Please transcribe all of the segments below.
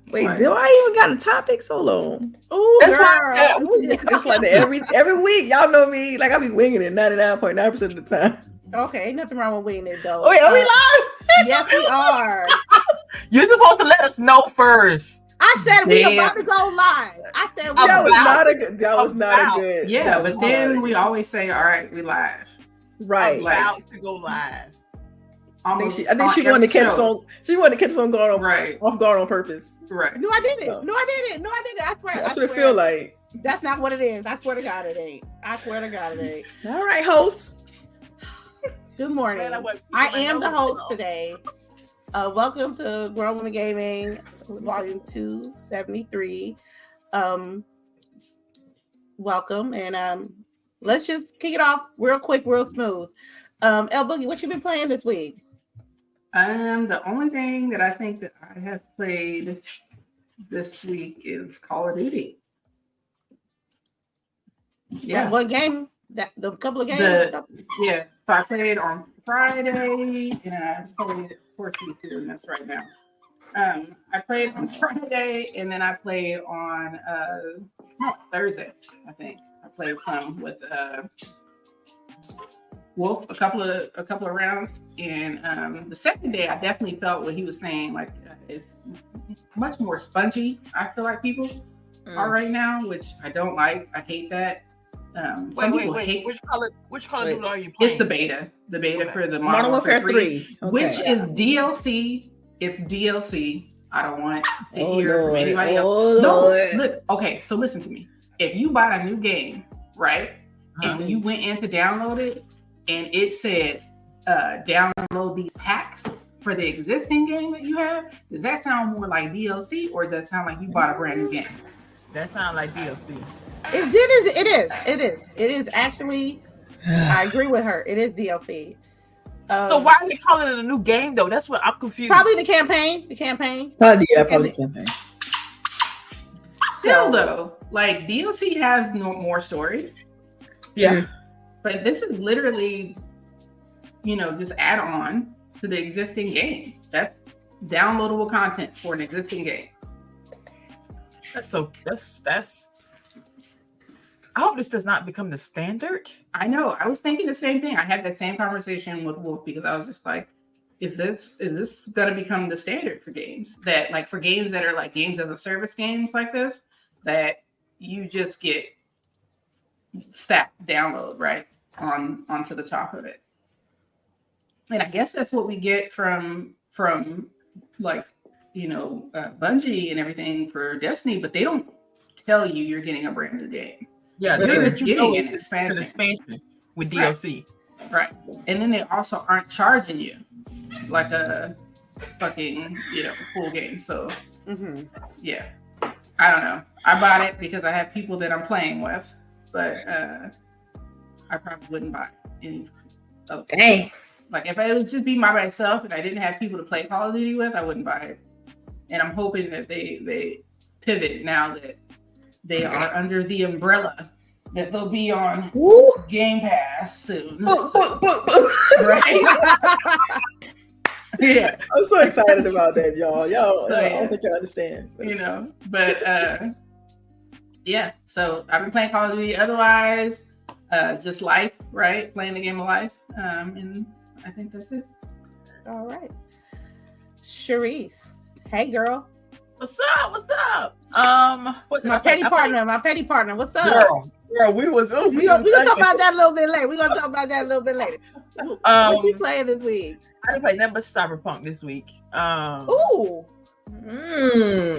Wait, do I even got a topic? Hold on. Oh, girl. It's like every week. Y'all know me. Like I be winging it 99.9% of the time. Okay, ain't nothing wrong with winging it though. Oh, wait, are we live? Yes, we are. You're supposed to let us know first. I said we about to go live. I said that was not a good. Yeah, but then we always say, all right, we live. Right. About to go live. I think she wanted to catch us on. She wanted to catch us on guard off guard on purpose. Right. No, I didn't. No, I didn't. I swear. That's what it feel like. That's not what it is. I swear to God, it ain't. I swear to God, it ain't. All right, host. Good morning. I am the host today. Welcome to Grown Women Gaming, Volume 273. Welcome, and let's just kick it off real quick, real smooth. LBOOGIE, what you been playing this week? The only thing that I think that I have played this week is Call of Duty. Yeah, what game? The couple of games. So I played on Friday, and I played, of course, we doing this right now. I played on Friday, and then I played on Thursday. I think I played some with Wolf a couple of rounds, and the second day I definitely felt what he was saying. Like it's much more spongy. I feel like people are right now, which I don't like. I hate that. Wait. Which Call of Duty are you playing? It's the beta for the Modern Warfare 3, which is DLC. It's DLC. I don't want to hear from anybody else. Look, okay, so listen to me. If you bought a new game, right, and you went in to download it, and it said download these packs for the existing game that you have, does that sound more like DLC, or does that sound like you bought a brand new game? That sounds like DLC. It is actually. I agree with her. It is DLC. So why are they calling it a new game though? That's what I'm confused. Probably the campaign. Probably the campaign. Still though, like DLC has more story. Yeah. But this is literally, just add on to the existing game. That's downloadable content for an existing game. That's I hope this does not become the standard. I know. I was thinking the same thing. I had that same conversation with Wolf because I was just like, is this gonna become the standard for games? That like for games that are like games as a service games like this, that you just get stacked download right onto the top of it. And I guess that's what we get from like Bungie and everything for Destiny, but they don't tell you you're getting a brand new game. Yeah, they're getting an expansion with DLC. Right. And then they also aren't charging you like a fucking, full game. So yeah. I don't know. I bought it because I have people that I'm playing with, but I probably wouldn't buy any other. Dang. Like if I would just be by myself and I didn't have people to play Call of Duty with, I wouldn't buy it. And I'm hoping that they pivot now that they are under the umbrella that they'll be on Game Pass soon. Right? Yeah. I'm so excited about that, y'all. I don't think y'all understand. But yeah. So I've been playing Call of Duty. Otherwise, just life, right? Playing the game of life. And I think that's it. All right. CHAREECE. Hey, girl. What's up? My petty partner. What's up? Girl, we gonna talk about that a little bit later. What you playing this week? I didn't play nothing but Cyberpunk this week.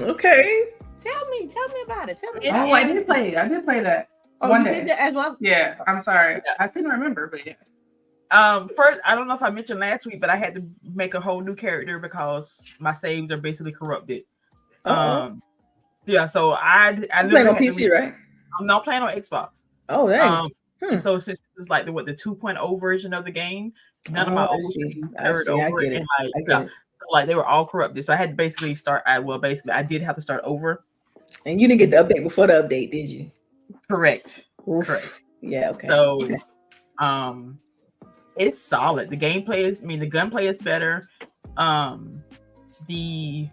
Okay. Tell me about it. I did play that. Oh, one you day. did that as well? Yeah, I'm sorry. I couldn't remember, but yeah. First, I don't know if I mentioned last week, but I had to make a whole new character because my saves are basically corrupted. So I playing on PC, right? I'm not playing on Xbox. Oh, dang. So since it's like the 2.0 version of the game, none of my old carried over, and like they were all corrupted. So I had to basically start. I did have to start over. And you didn't get the update before the update, did you? Correct. Oof. Correct. Yeah. Okay. So, it's solid. The gameplay the gunplay is better. The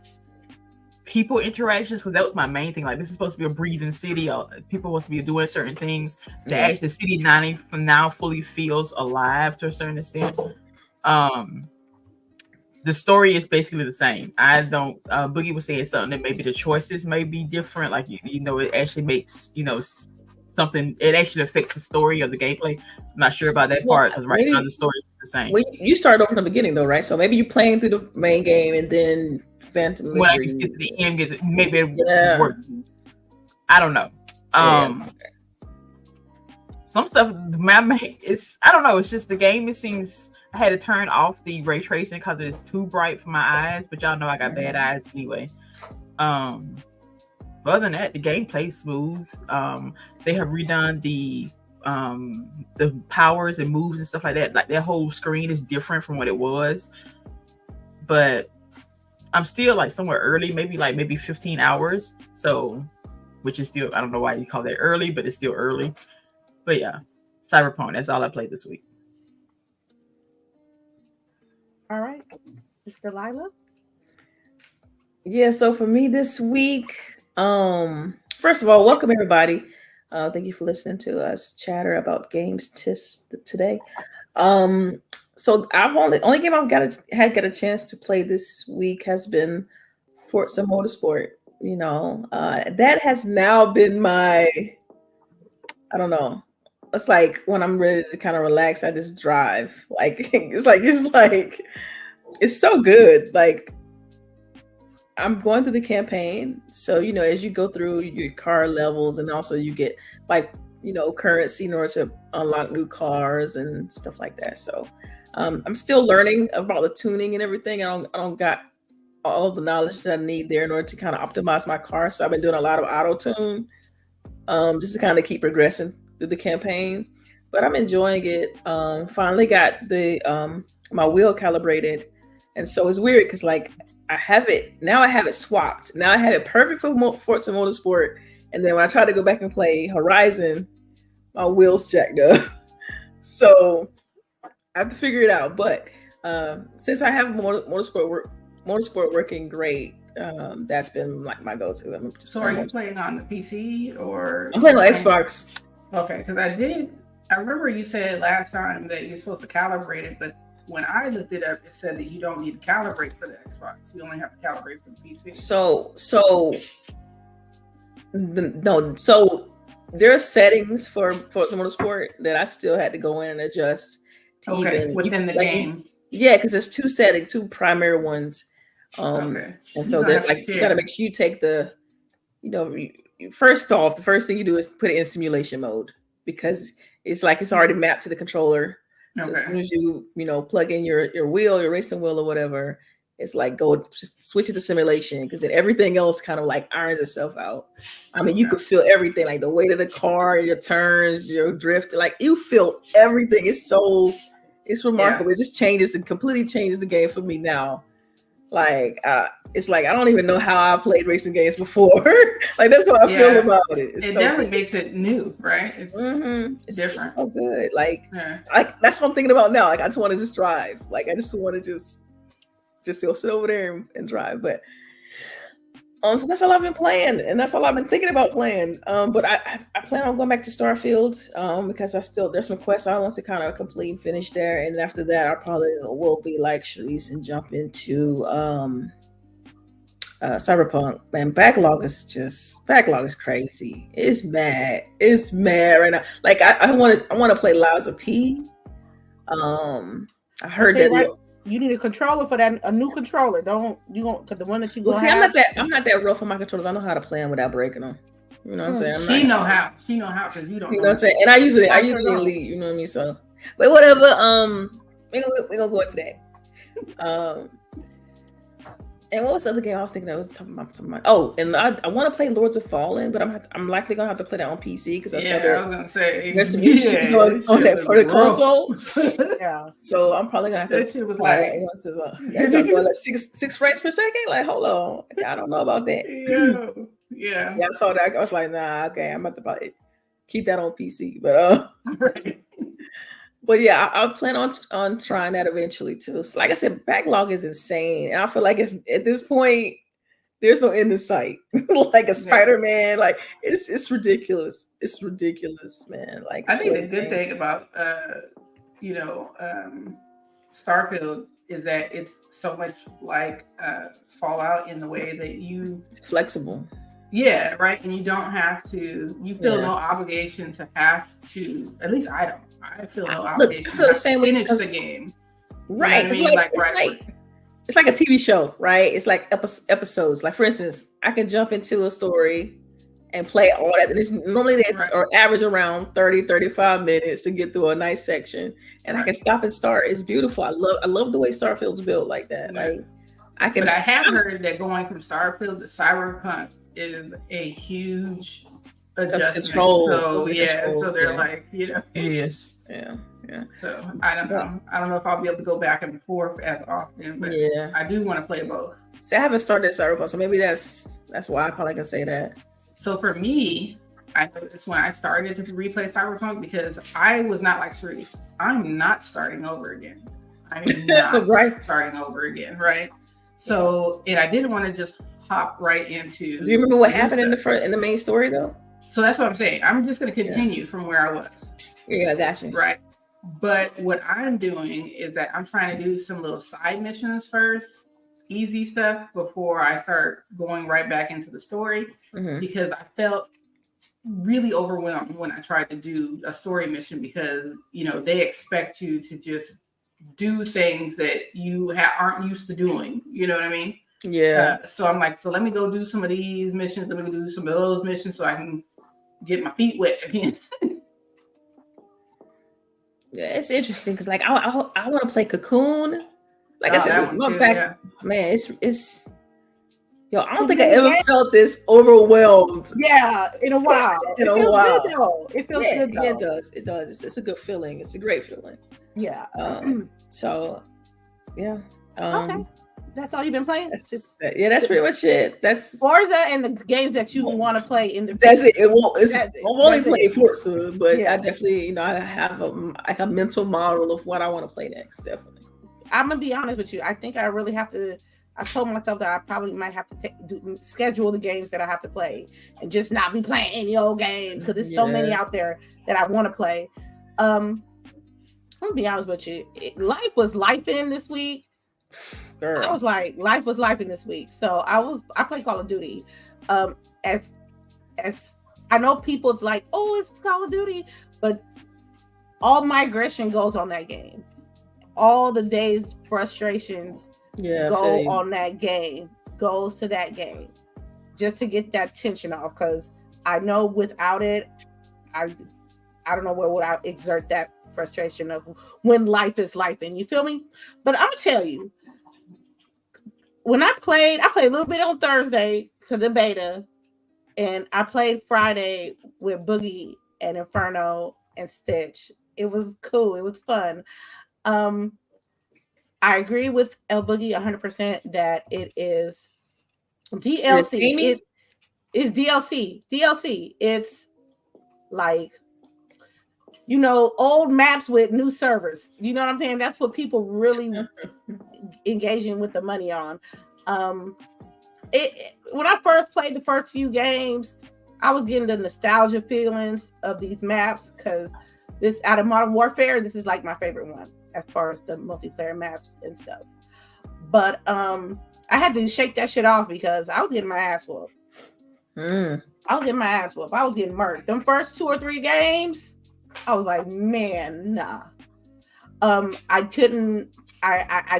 people interactions, because that was my main thing. Like, this is supposed to be a breathing city. People supposed to be doing certain things to actually the city 90 from now fully feels alive to a certain extent. The story is basically the same. I don't. Boogie was saying something that maybe the choices may be different. Like you know, it actually makes something. It actually affects the story of the gameplay. I'm not sure about that part because right now the story is the same. You started over from the beginning though, right? So maybe you're playing through the main game and then Phantom. When I just get to the end, maybe it work. I don't know. Some stuff. I don't know. It's just the game. It seems. I had to turn off the ray tracing because it's too bright for my eyes, but y'all know I got bad eyes anyway. But other than that, the gameplay is smooth. They have redone the powers and moves and stuff like that. Like their whole screen is different from what it was. But I'm still like somewhere early, maybe 15 hours. So, which is still, I don't know why you call that early, but it's still early. But yeah, Cyberpunk. That's all I played this week. All right, Miss Delilah. Yeah, so for me this week, first of all, welcome everybody. Thank you for listening to us chatter about games today. So I've only game I've got a chance to play this week has been Forza Motorsport. That has now been my, I don't know. It's like when I'm ready to kind of relax, I just drive. Like it's so good. Like I'm going through the campaign, so as you go through your car levels, and also you get currency in order to unlock new cars and stuff like that. So I'm still learning about the tuning and everything. I don't got all the knowledge that I need there in order to kind of optimize my car. So I've been doing a lot of auto tune, just to kind of keep progressing through the campaign, but I'm enjoying it. Finally got the my wheel calibrated, and so it's weird because like I have it swapped. Now I have it perfect for Forza Motorsport, and then when I try to go back and play Horizon, my wheels jacked up. So I have to figure it out. But since I have motorsport working great, that's been like my go-to. So are you playing on the PC or? I'm playing on Xbox. Okay, because I remember you said last time that you're supposed to calibrate it, but when I looked it up, it said that you don't need to calibrate for the Xbox. You only have to calibrate for the PC. So there are settings for Forza Motorsport that I still had to go in and adjust to within the game. Yeah, because there's two primary ones. And so you got to make sure you take the, first off, the first thing you do is put it in simulation mode because it's like it's already mapped to the controller. So as soon as you plug in your wheel, your racing wheel or whatever, it's like just switch it to simulation because then everything else kind of like irons itself out. I mean, you could feel everything, like the weight of the car, your turns, your drift, like you feel everything. It's remarkable. It just completely changes the game for me now. Like it's like I don't even know how I played racing games before. Like that's how I feel about it. It definitely makes it new, right? It's different. Oh, good. Like that's what I'm thinking about now. Like I just want to just drive. Like I just want to just go sit over there and drive. But so that's all I've been playing, and that's all I've been thinking about playing. But I plan on going back to Starfield because there's some quests I want to kind of complete and finish there, and after that I probably will be like CHAREECE and jump into Cyberpunk. Man, backlog is crazy. It's mad right now. Like I want to play Lies of P. I heard that. You need a controller for that. A new controller. Because the one that you go. Well, see, I'm not that rough on my controllers. I know how to play them without breaking them. You know what I'm saying? She know how because you don't. You know what I'm saying? And I usually lead. You know what I mean? So, but whatever. We gonna go into that. And what was the other game I was thinking? I was talking about. Oh, and I want to play Lords of Fallen, but I'm likely gonna have to play that on PC because I saw that. I was gonna say there's some issues on that for the console. Yeah. So I'm probably gonna have to. That shit was like like 6 frames per second. Like, hold on, I don't know about that. Yeah. I saw that. I was like, nah, okay, I'm about to probably keep that on PC, but right. But yeah, I plan on trying that eventually too. So like I said, backlog is insane, and I feel like it's at this point, there's no end in sight. Like a Spider-Man, like it's ridiculous. It's ridiculous, man. Like I think the good thing about Starfield is that it's so much like Fallout in the way that it's flexible. Yeah, right. And you don't have to. You feel no obligation to have to. At least I don't. I feel no obligation. I feel the same way. Finish the game. Right. You know it's like a TV show, right? It's like episodes. Like, for instance, I can jump into a story and play all that. Normally they are average around 30, 35 minutes to get through a nice section. And I can stop and start. It's beautiful. I love the way Starfield's built like that. Like But I have heard that going from Starfield to Cyberpunk is a huge adjustment. So they're like, Yes. Yeah. So I don't know. I don't know if I'll be able to go back and forth as often, but I do want to play both. See, I haven't started Cyberpunk, so maybe that's why I probably can say that. So for me, I noticed when I started to replay Cyberpunk because I was not like CHAREECE. I'm not starting over again. I'm not starting over again, right? So, and I didn't want to just hop right into. Do you remember what happened in the main story though? So that's what I'm saying. I'm just going to continue from where I was. Yeah, I got you. Right. But what I'm doing is that I'm trying to do some little side missions first, easy stuff, before I start going right back into the story, because I felt really overwhelmed when I tried to do a story mission because, they expect you to just do things that you aren't used to doing. You know what I mean? Yeah. So I'm like, so let me go do some of these missions. Let me do some of those missions so I can get my feet wet again. Yeah, it's interesting because like I want to play Cocoon. Like I said, man, it's I don't think I ever felt this overwhelmed. Yeah, in a while. It feels good though. It feels good though. Yeah, it does. It does. It's a good feeling. It's a great feeling. Yeah. So, yeah. Okay. That's all you've been playing? That's pretty much it. That's Forza and the games that you want to play in the. That's it. I've only played Forza, but I definitely, I have a mental model of what I want to play next. Definitely. I'm gonna be honest with you. I think I really have to. I told myself that I probably might have to schedule the games that I have to play and just not be playing any old games because there's so many out there that I want to play. I'm gonna be honest with you. Life was lifing this week. Girl. I was like, life was lifing this week. So I played Call of Duty. As I know people's like, oh, it's Call of Duty, but all my aggression goes on that game. All the day's frustrations go on that game, goes to that game, just to get that tension off. Because I know without it, I don't know where would I exert that frustration of when life is life, and you feel me? But I'm gonna tell you, when I played a little bit on Thursday for the beta, and I played Friday with Boogie and Inferno and Stitch. It was cool. It was fun. I agree with LBOOGIE 100% that it is DLC. It is DLC. DLC. It's like, old maps with new servers. You know what I'm saying? That's what people really engaging with the money on. When I first played the first few games, I was getting the nostalgia feelings of these maps because this out of Modern Warfare, this is like my favorite one as far as the multiplayer maps and stuff. But I had to shake that shit off because I was getting my ass whooped. I was getting my ass whooped. I was getting murked. Them first 2 or 3 games, I was like, man, nah. I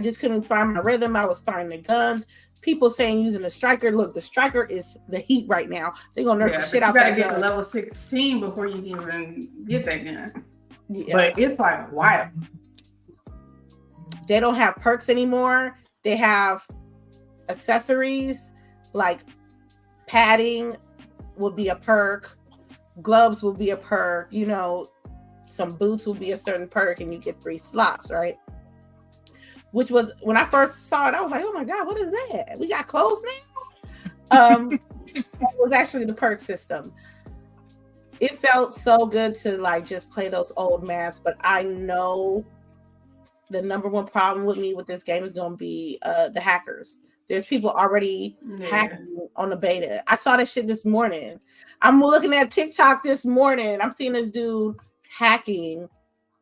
just couldn't find my rhythm. I was firing the guns. People saying using the striker. Look, the striker is the heat right now. They're gonna nerf the shit out that gun. You gotta get to level 16 before you can even get that gun. Yeah. But it's like wild. They don't have perks anymore. They have accessories like padding will be a perk, gloves will be a perk, some boots will be a certain perk, and you get 3 slots, right? Which was, when I first saw it, I was like, oh my God, what is that? We got clothes now? It was actually the perk system. It felt so good to like just play those old maps, but I know the number one problem with me with this game is going to be the hackers. There's people already hacking on the beta. I saw that shit this morning. I'm looking at TikTok this morning. I'm seeing this dude hacking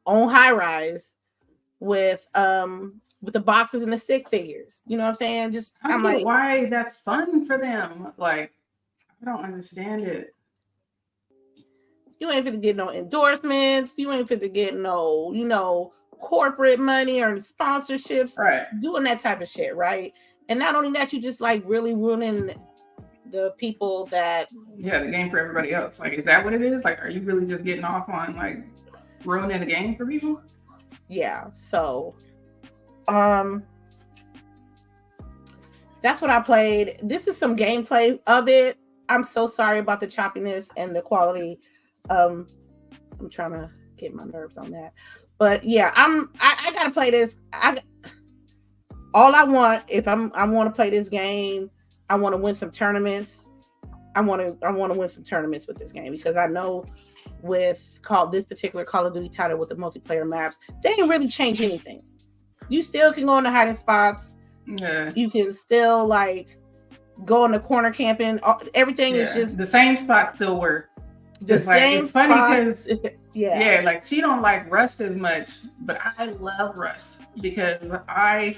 on High Rise with the boxes and the stick figures. You know what I'm saying? Just I'm like, why that's fun for them. Like, I don't understand it. You ain't finna get no endorsements. You ain't finna get no, corporate money or sponsorships. Right. Doing that type of shit, right? And not only that, you just like really ruining the people that. Yeah, the game for everybody else. Like, is that what it is? Like, are you really just getting off on like ruining the game for people? Yeah. So, that's what I played. This is some gameplay of it. I'm so sorry about the choppiness and the quality. I'm trying to get my nerves on that, but yeah, I gotta play this. All I want, if I want to play this game, I want to win some tournaments. I want to win some tournaments with this game, because I know with this particular Call of Duty title with the multiplayer maps, they didn't really change anything. You still can go in the hiding spots. Yeah. You can still like go in the corner camping. Everything is just the same spots still work. The same. It's funny because like she don't like Rust as much, but I love Rust because I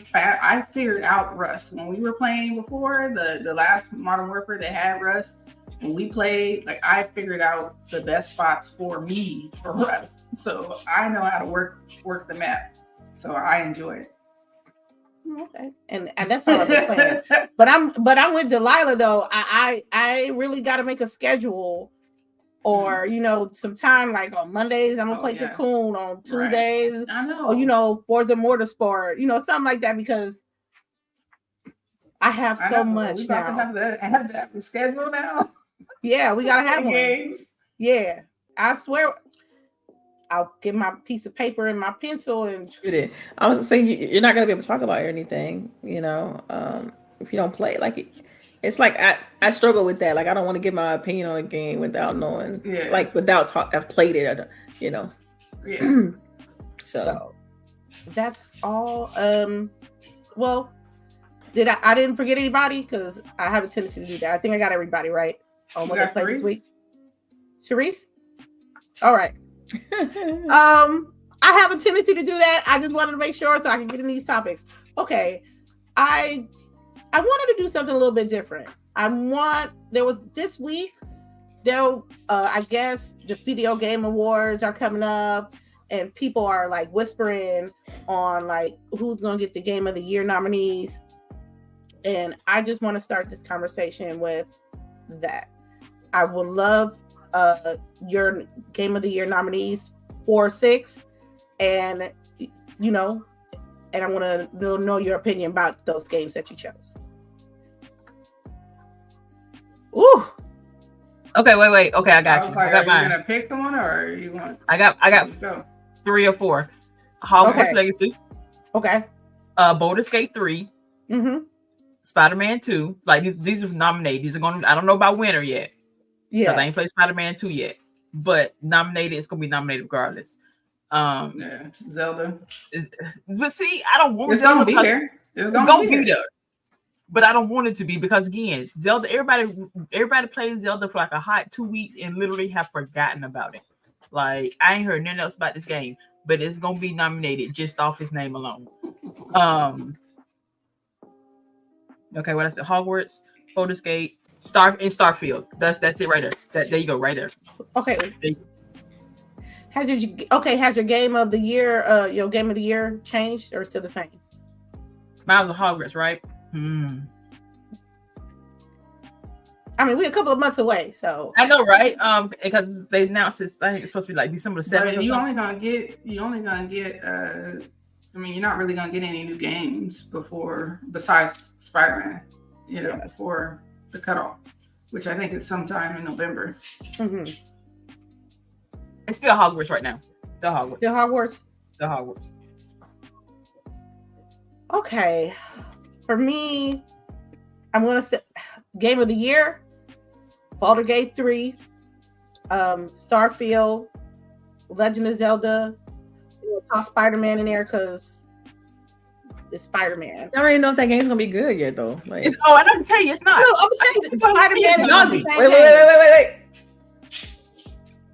figured out Rust when we were playing before the last Modern Warfare that had Rust. When we played, like, I figured out the best spots for me for Rust, so I know how to work the map. So I enjoy it. Okay, and that's all I've been playing. But I'm with Delilah though. I really got to make a schedule. Or, some time, like on Mondays, I'm going to play Cocoon. On Tuesdays, right. I know. Or, Forza Motorsport, something like that, because I have so much we now. Have to have the schedule now. Yeah, we got to have one. Games. Yeah, I swear. I'll get my piece of paper and my pencil and. I was saying you're not going to be able to talk about anything, if you don't play. Like, it's like I struggle with that. Like, I don't want to give my opinion on a game without knowing, I've played it, Yeah. So that's all. Well, I didn't forget anybody, because I have a tendency to do that. I think I got everybody right on what they played this week. CHAREECE? All right. I have a tendency to do that. I just wanted to make sure so I can get in these topics. Okay. I wanted to do something a little bit different. There was this week, I guess the Video Game Awards are coming up, and people are like whispering on like who's going to get the Game of the Year nominees. And I just want to start this conversation with that. I would love your Game of the Year nominees 4 or 6, and and I want to know your opinion about those games that you chose. Ooh. Okay, wait. Okay, I got you. I got mine. Are you gonna pick the one, or you want? I got 3 or 4. Hogwarts Legacy. Okay. Baldur's Gate 3. Mm-hmm. Spider-Man 2. Like these are nominated. These are going. I don't know about winner yet. Yeah. I ain't played Spider-Man 2 yet, but nominated. It's gonna be nominated regardless. Zelda. But see, I don't want. It's gonna be there. It's gonna be there. But I don't want it to be, because again, Zelda. Everybody played Zelda for like a hot 2 weeks and literally have forgotten about it. Like, I ain't heard nothing else about this game, but it's gonna be nominated just off his name alone. Okay, what I said: Hogwarts, Baldur's Gate, Starfield. That's it right there. There you go, right there. Okay. Has your Game of the Year, your Game of the Year changed, or still the same? Mine was Hogwarts, right? I mean, we're a couple of months away, so I know, right? Because they announced it. I think it's supposed to be like December 7th. You're only gonna get. I mean, you're not really gonna get any new games besides Spider-Man. Before the cutoff, which I think is sometime in November. Mm-hmm. It's still Hogwarts right now. Still Hogwarts. Okay. For me, I'm going to say Game of the Year, Baldur's Gate 3, Starfield, Legend of Zelda. Toss Spider-Man in there because is Spider-Man. I don't even know if that game's gonna be good yet, though. Like, Oh, and I can tell you, it's not. No, I'm telling you, Spider-Man is not. the same wait. game.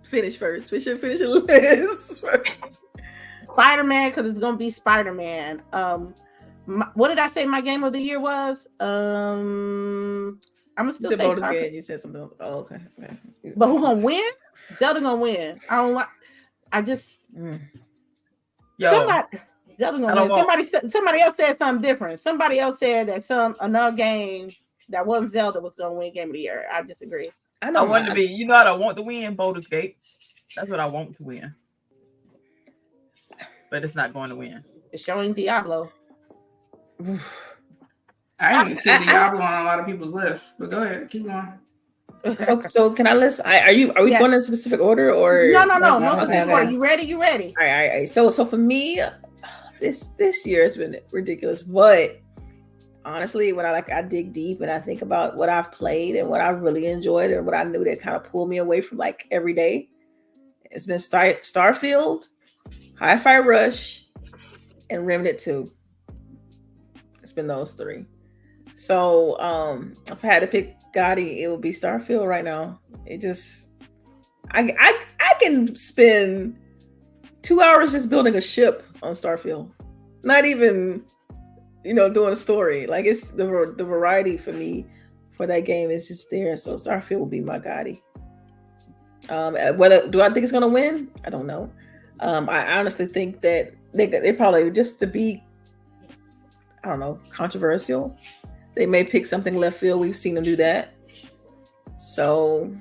Finish first. Finish your list first. Spider-Man, because it's gonna be Spider-Man. What did I say my game of the year was? I'm gonna still say Baldur's Gate. You said something. Oh, okay. But who gonna win? Zelda gonna win. I don't like. I just Zelda gonna win. Somebody else said something different. Somebody else said that another game that wasn't Zelda was gonna win Game of the Year. I disagree. I want to be. You know what I want to win? Baldur's Gate. That's what I want to win. But it's not going to win. It's showing Diablo. I didn't see Diablo on a lot of people's lists, but go ahead, keep going. So can I list? Are we going in a specific order or no? Okay. You ready? All right. So for me, this year has been ridiculous, but honestly, when I dig deep and I think about what I've played and what I've really enjoyed and what I knew that kind of pulled me away from like every day, it's been Starfield, Hi-Fi Rush, and Remnant 2. It's been those three. So if I had to pick Gotti, it would be Starfield right now. It just I can spend 2 hours just building a ship on Starfield. Not even doing a story. Like, it's the variety for me for that game is just there. So Starfield will be my Gotti. Do I think it's gonna win? I don't know. I honestly think that they probably, just to be, I don't know, controversial, they may pick something left field. We've seen them do that. So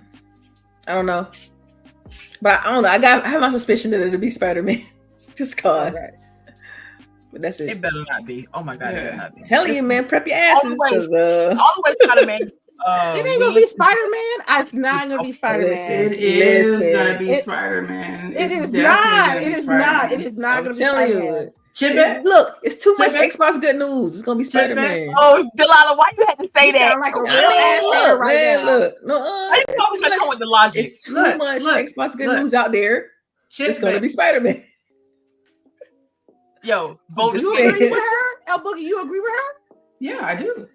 I don't know. But I don't know. I have my suspicion that it'll be Spider-Man. Just cause. Right. But that's it. It better not be. Oh my god, it better not be. Telling you, man, prep your asses. Always Spider-Man. It ain't gonna be Spider-Man. It's not gonna be Spider-Man. It is gonna be Spider-Man. It is not. It is not. It is not gonna be Spider-Man. Look, it's too much Xbox good news. It's gonna be Spider-Man. Oh, Delilah, why you had to say that? Like a real ass right now. Look, it's too much with the logic. It's too much Xbox good news out there. It's gonna be Spider-Man. Yo, you agree with her? LBOOGIE, you agree with her? Yeah, I do.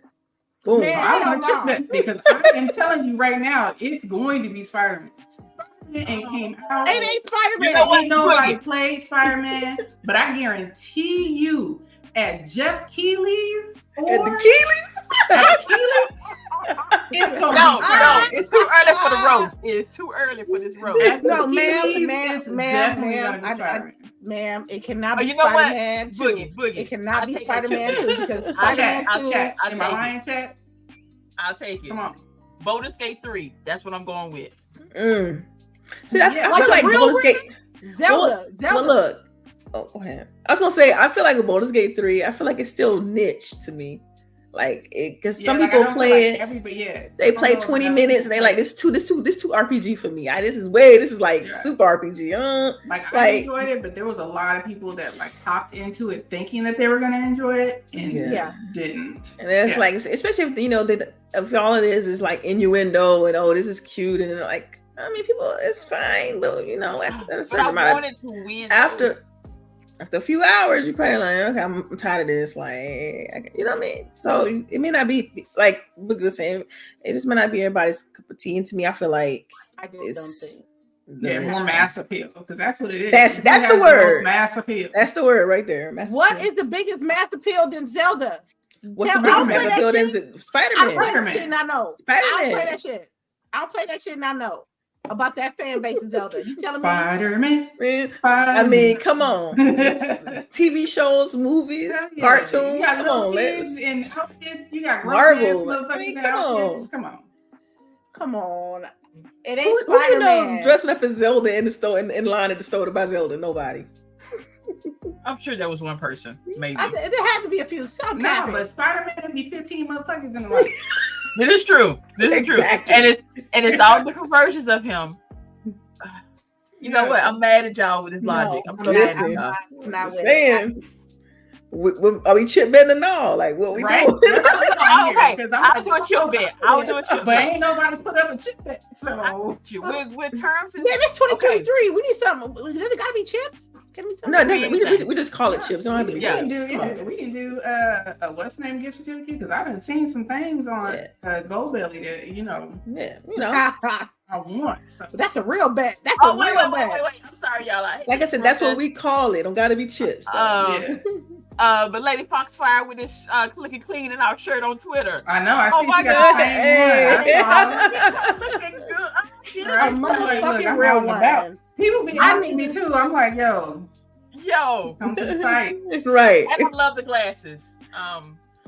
Boom. Man, I'm a chip bet because I am telling you right now, it's going to be Spider-Man. Spider-Man ain't came out. It ain't Spider-Man. You know what? Nobody played Spider-Man, but I guarantee you, at Jeff Keighley's or at the Keighley's, it's gonna be no. It's too early for the roast. It's too early for this roast. No, ma'am, it cannot be Spider-Man 2. Boogie. It cannot be Spider-Man 2 because Spider-Man 2. Am I lying, chat? I'll take it. Come on. Baldur's Gate 3. That's what I'm going with. See, I feel like Baldur's Gate. Zelda. Well, look. Oh, go ahead. I was gonna say, I feel like with Baldur's Gate 3, I feel like it's still niche to me. Like, because some people play it. They play 20 minutes and they like this too RPG for me. This is like super RPG. I enjoyed it, but there was a lot of people that like hopped into it thinking that they were gonna enjoy it and didn't. And it's like, especially if if all it is like innuendo and this is cute and like, I mean, people, it's fine, but after a certain amount of after a few hours, you're probably like, okay, I'm tired of this. Like, you know what I mean? So it may not be, like Boogie was saying, it just may not be everybody's cup of tea. And to me, I feel like I just don't think. More mass appeal, because that's what it is. That's the word. Mass appeal. That's the word right there. What is the biggest mass appeal than Zelda? What's the biggest mass appeal than Spider-Man? Spider-Man. I know. Spider-Man. I don't play that shit. And I know about that fan base of Zelda. You telling me? Spider-Man. I mean, come on. TV shows, movies, cartoons. Come on, you got Marvel. I mean, come on. It ain't Spider-Man. Dressing up as Zelda in the store, in line at the store to buy Zelda? Nobody. I'm sure there was one person, maybe. There had to be a few. But Spider-Man would be 15 motherfuckers in the line. This is true. And it's all different versions of him. You know what? I'm mad at y'all with this logic. I'm so mad at y'all. I'm not saying. Are we chip betting and all? Like, what we doing? Okay, I'll do a chip bet. But ain't nobody put up a chip bet. So with terms. Man, it's 2023. We need something. Does it gotta be chips? Give me some. No, it doesn't. We just call it chips. It don't have to be We can chips. we can do a what's the name gift certificate, because I've been seeing some things on GoBelly that I want. So. That's a real bet. That's Oh, a wait, real wait, bet. wait. I'm sorry, y'all. Like I said, that's what we call it. Don't gotta be chips. But Lady Foxfire with this clicking clean in our shirt on Twitter. I know. I see my she got the same one. A motherfucking real one. People be asking me too. I'm like, yo, come to the site. Right. I love the glasses.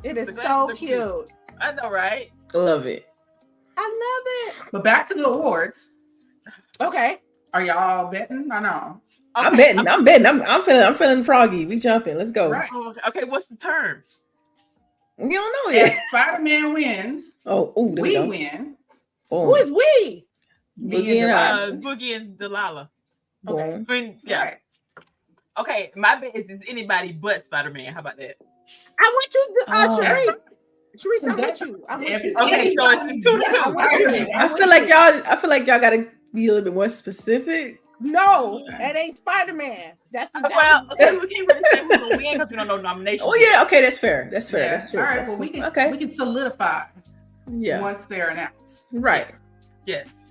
It is so cute. I know, right? Love it. I love it. But back to the awards. Okay. Are y'all betting? I know. Okay, I'm betting. I'm feeling froggy. We jumping. Let's go. Right. Okay, what's the terms? We don't know yet. If Spider-Man wins, we win. Who is we? Boogie and Boogie and Delilah. Okay. I mean, yeah. Right. Okay, my bet is anybody but Spider-Man. How about that? I want you to Charisse. Charisse, I'm with you. Okay, so it's 2-2. I feel like y'all gotta be a little bit more specific. No, it ain't Spider-Man. That's the we can't really say who's gonna win because we don't know nominations. Oh yeah, okay, that's fair. That's fair. Yeah. That's true. All right, well we can solidify once they're announced. Right. Yes.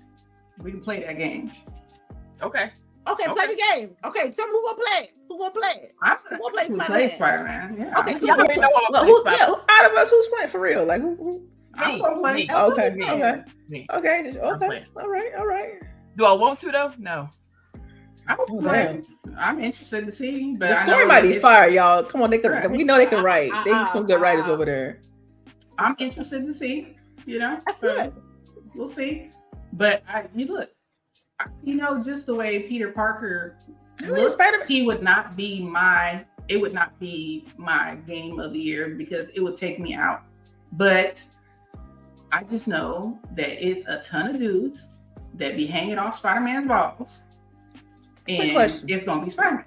We can play that game. Okay. Okay, play the game. Okay, tell me who gonna play it. Who gonna play it? I'm gonna play Spider-Man. Yeah. Okay, y'all already know what I'm playing. Out of us, who's playing for real? Like who? I'm gonna play. Me. Okay. Okay. All right. Do I want to though? No. I'm interested to see, but the story might be fire, y'all. Come on, they can. Right. We know they can write. They some good writers over there. I'm interested to see. That's good. We'll see. But just the way Peter Parker looks, he would not be my. It would not be my game of the year because it would take me out. But I just know that it's a ton of dudes that be hanging off Spider-Man's balls. And it's gonna be Spider-Man.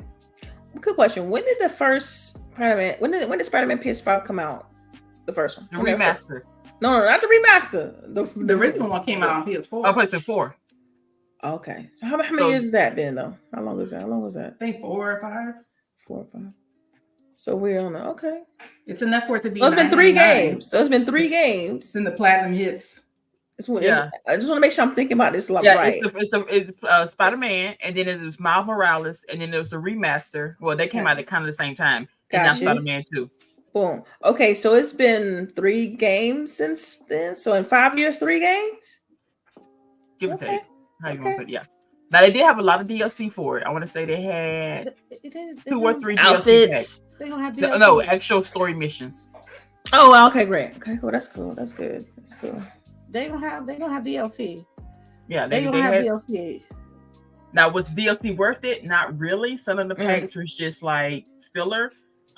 Good question. When did the first Spider-Man? When did Spider-Man PS5 come out? The first one. The remaster. No, not the remaster. The original one came out on PS4. I played the 4. Okay. So how many years has that been though? How long was that? I think 4 or 5. 4 or 5. So we're on the okay. It's enough for it to be. It's been 3 games. So it's been 3 games. It's in the platinum hits. I just want to make sure I'm thinking about this right. It's Spider-Man, and then it was Miles Morales, and then there was the remaster. Well, they came out at kind of the same time. And now Spider-Man 2. Boom. Okay, so it's been 3 games since then. So in 5 years, 3 games? Give or take. How you want to put it? Yeah. Now they did have a lot of DLC for it. I want to say they had 2 or 3 outfits. They don't have DLC. No, actual story missions. Oh, well, okay, great. Okay, cool. That's cool. That's good. That's cool. They don't have DLC. Yeah, they don't have DLC. Now, was DLC worth it? Not really. Some of the packs was just like filler,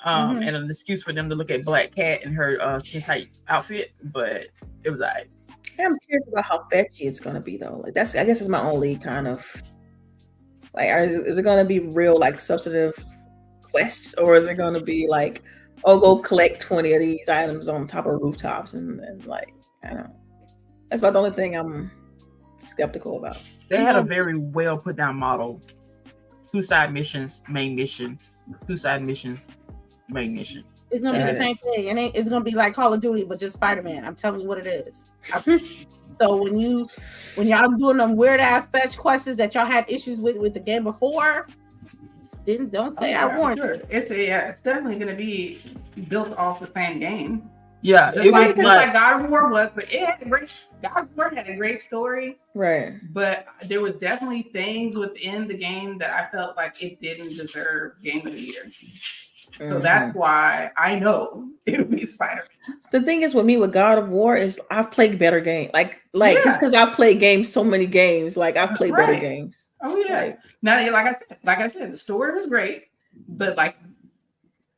and an excuse for them to look at Black Cat in her skin tight outfit. But it was alright. I'm curious about how fetchy it's gonna be though. Like I guess it's my only kind of like, is it gonna be real like substantive quests, or is it gonna be like, oh, go collect 20 of these items on top of rooftops and like, I don't know. That's about the only thing I'm skeptical about. They had a very well put down model. 2 side missions, main mission. 2 side missions, main mission. It's gonna be the same thing, and it's gonna be like Call of Duty, but just Spider-Man. I'm telling you what it is. So when y'all doing them weird ass fetch questions that y'all had issues with the game before, then don't say I warned you. It's definitely gonna be built off the same game. Yeah, just like God of War was, but God of War had a great story, right? But there was definitely things within the game that I felt like it didn't deserve Game of the Year. So that's why I know it would be Spider-Man. The thing is with me with God of War is I've played better games. Like just because I've played so many games, like I've played better games. Oh yeah. Now, like I said, the story was great, but like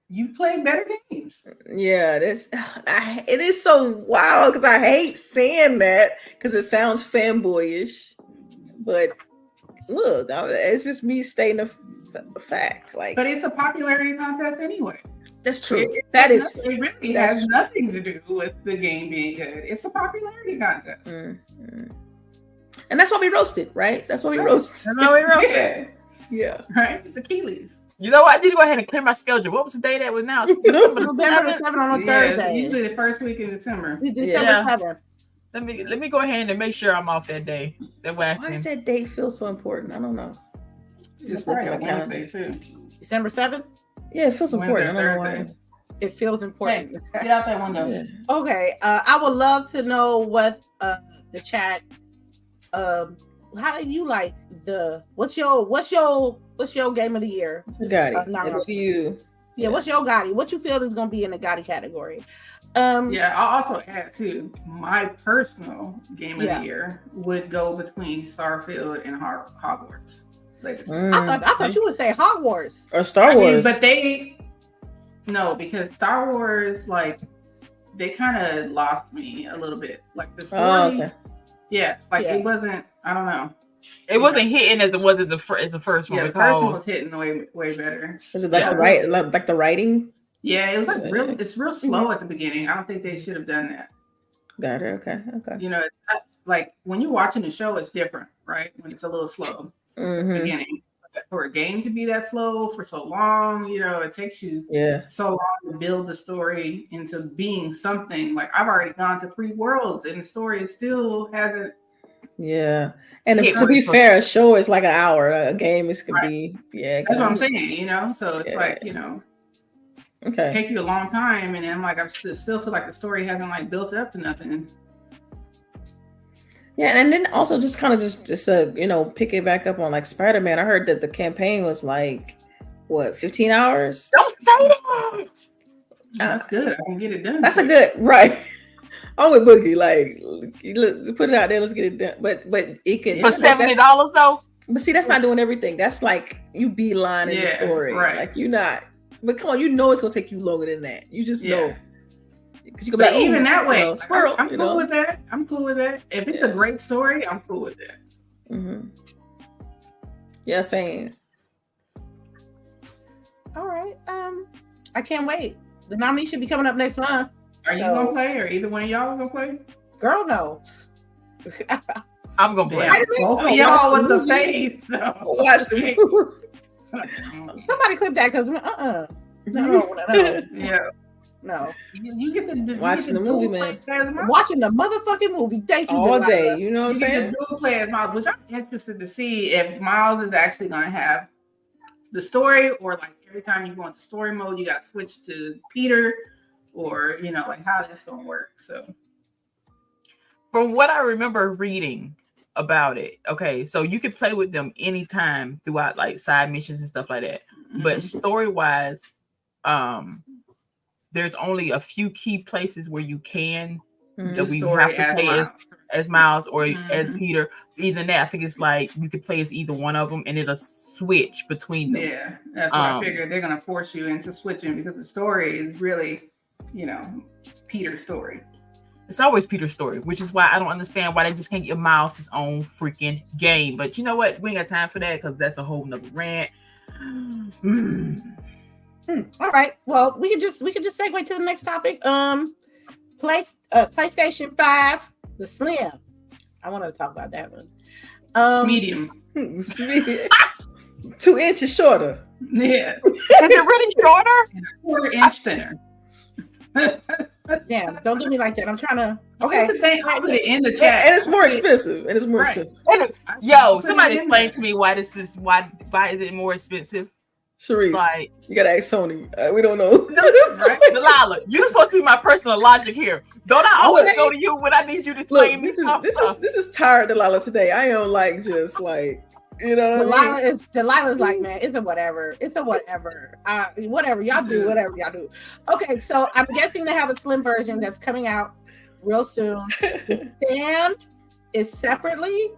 you've played better games. Yeah, it is so wild because I hate saying that because it sounds fanboyish, but look, it's just me stating a fact. Like, but it's a popularity contest anyway. That's true. It really has nothing to do with the game being good. It's a popularity contest. And that's why we roasted, right? That's why we roasted. That's why we roasted. Yeah. Right? The Keeleys. You know what? I need to go ahead and clear my schedule. What was the day that was now? November the 7th on a Thursday. Usually the first week in December. It's December 7th. Let me go ahead and make sure I'm off that day. Why does that date feel so important? I don't know. It's probably a Wednesday too. December 7th? Yeah, it feels important. I don't know why. It feels important. Hey, get out that window. Yeah. Okay. I would love to know what the chat how you like what's your game of the year? Gotti. What do you? Yeah, what's your Gotti? What you feel is gonna be in the Gotti category? Yeah, I'll also add too. My personal game of the year would go between Starfield and Hogwarts. I thought you would say Hogwarts or Star Wars, but because Star Wars, like, they kind of lost me a little bit. Like the story, it wasn't. I don't know. It wasn't hitting as it was as the first one. Yeah, the first one was hitting way better. Was it like the writing? Yeah, it was like it's real slow at the beginning. I don't think they should have done that. Got it. Okay. You know, it's not, like when you're watching the show, it's different, right? When it's a little slow at the beginning. But for a game to be that slow for so long, you know, it takes you so long to build the story into being something. Like I've already gone to 3 worlds and the story still hasn't. Yeah. And to be fair, a show is like an hour. A game could be That's what I'm saying, you know? So it's like, you know, take you a long time, and then I'm like, I still feel like the story hasn't like built up to nothing. Yeah, and then also just kind of just you know, pick it back up on like Spider-Man. I heard that the campaign was like 15 hours? Don't say that. That's good. I can get it done. That's a good right. I'm with Boogie. Like, let's put it out there. Let's get it done. But it can for $70 though. But see, that's not doing everything. That's like you beelining the story. Right. Like you're not. But come on, you know it's gonna take you longer than that. You just know. Because you can be like, even that way, squirrel. I'm cool with that. I'm cool with that. If it's a great story, I'm cool with that. Mm-hmm. Yeah, same. All right. I can't wait. The nominee should be coming up next month. Are you gonna play, or either one of y'all gonna play? Girl knows. I'm gonna play. Both of y'all with the face. Watch the movie. Somebody clip that because no. Yeah. No. You get the watching the movie, man. Watching the motherfucking movie. Thank you. All day. You know what I'm saying? The dual play as Miles, which I'm interested to see if Miles is actually gonna have the story, or like every time you go into story mode, you got to switch to Peter, or you know, like how that's gonna work. So from what I remember reading about it, okay, so you can play with them anytime throughout like side missions and stuff like that. But story wise, there's only a few key places where you can that we have to play as Miles or as Peter. Either that, I think it's like you can play as either one of them, and it'll switch between them. Yeah, that's what I figured. They're gonna force you into switching because the story is really, you know, Peter's story. It's always Peter's story, which is why I don't understand why they just can't give Miles his own freaking game. But you know what? We ain't got time for that because that's a whole nother rant. All right. Well, we can just segue to the next topic. PlayStation 5, the Slim. I wanted to talk about that one. Medium. 2 inches shorter. Yeah. Is it really shorter? 4 inch thinner. Damn, don't do me like that. I'm trying to. Okay. I put it in the chat. And it's more expensive. Yo, somebody explain to me why is it more expensive? CHAREECE, like, you gotta ask Sony. We don't know. Right? Delilah, you're supposed to be my personal logic here. Don't I always go to you when I need you to explain me something? This is tired Delilah today. I am like just like, you know what I mean? Delilah's like, man, it's a whatever. Whatever. Y'all do whatever y'all do. Okay, so I'm guessing they have a slim version that's coming out real soon. The stand is separately.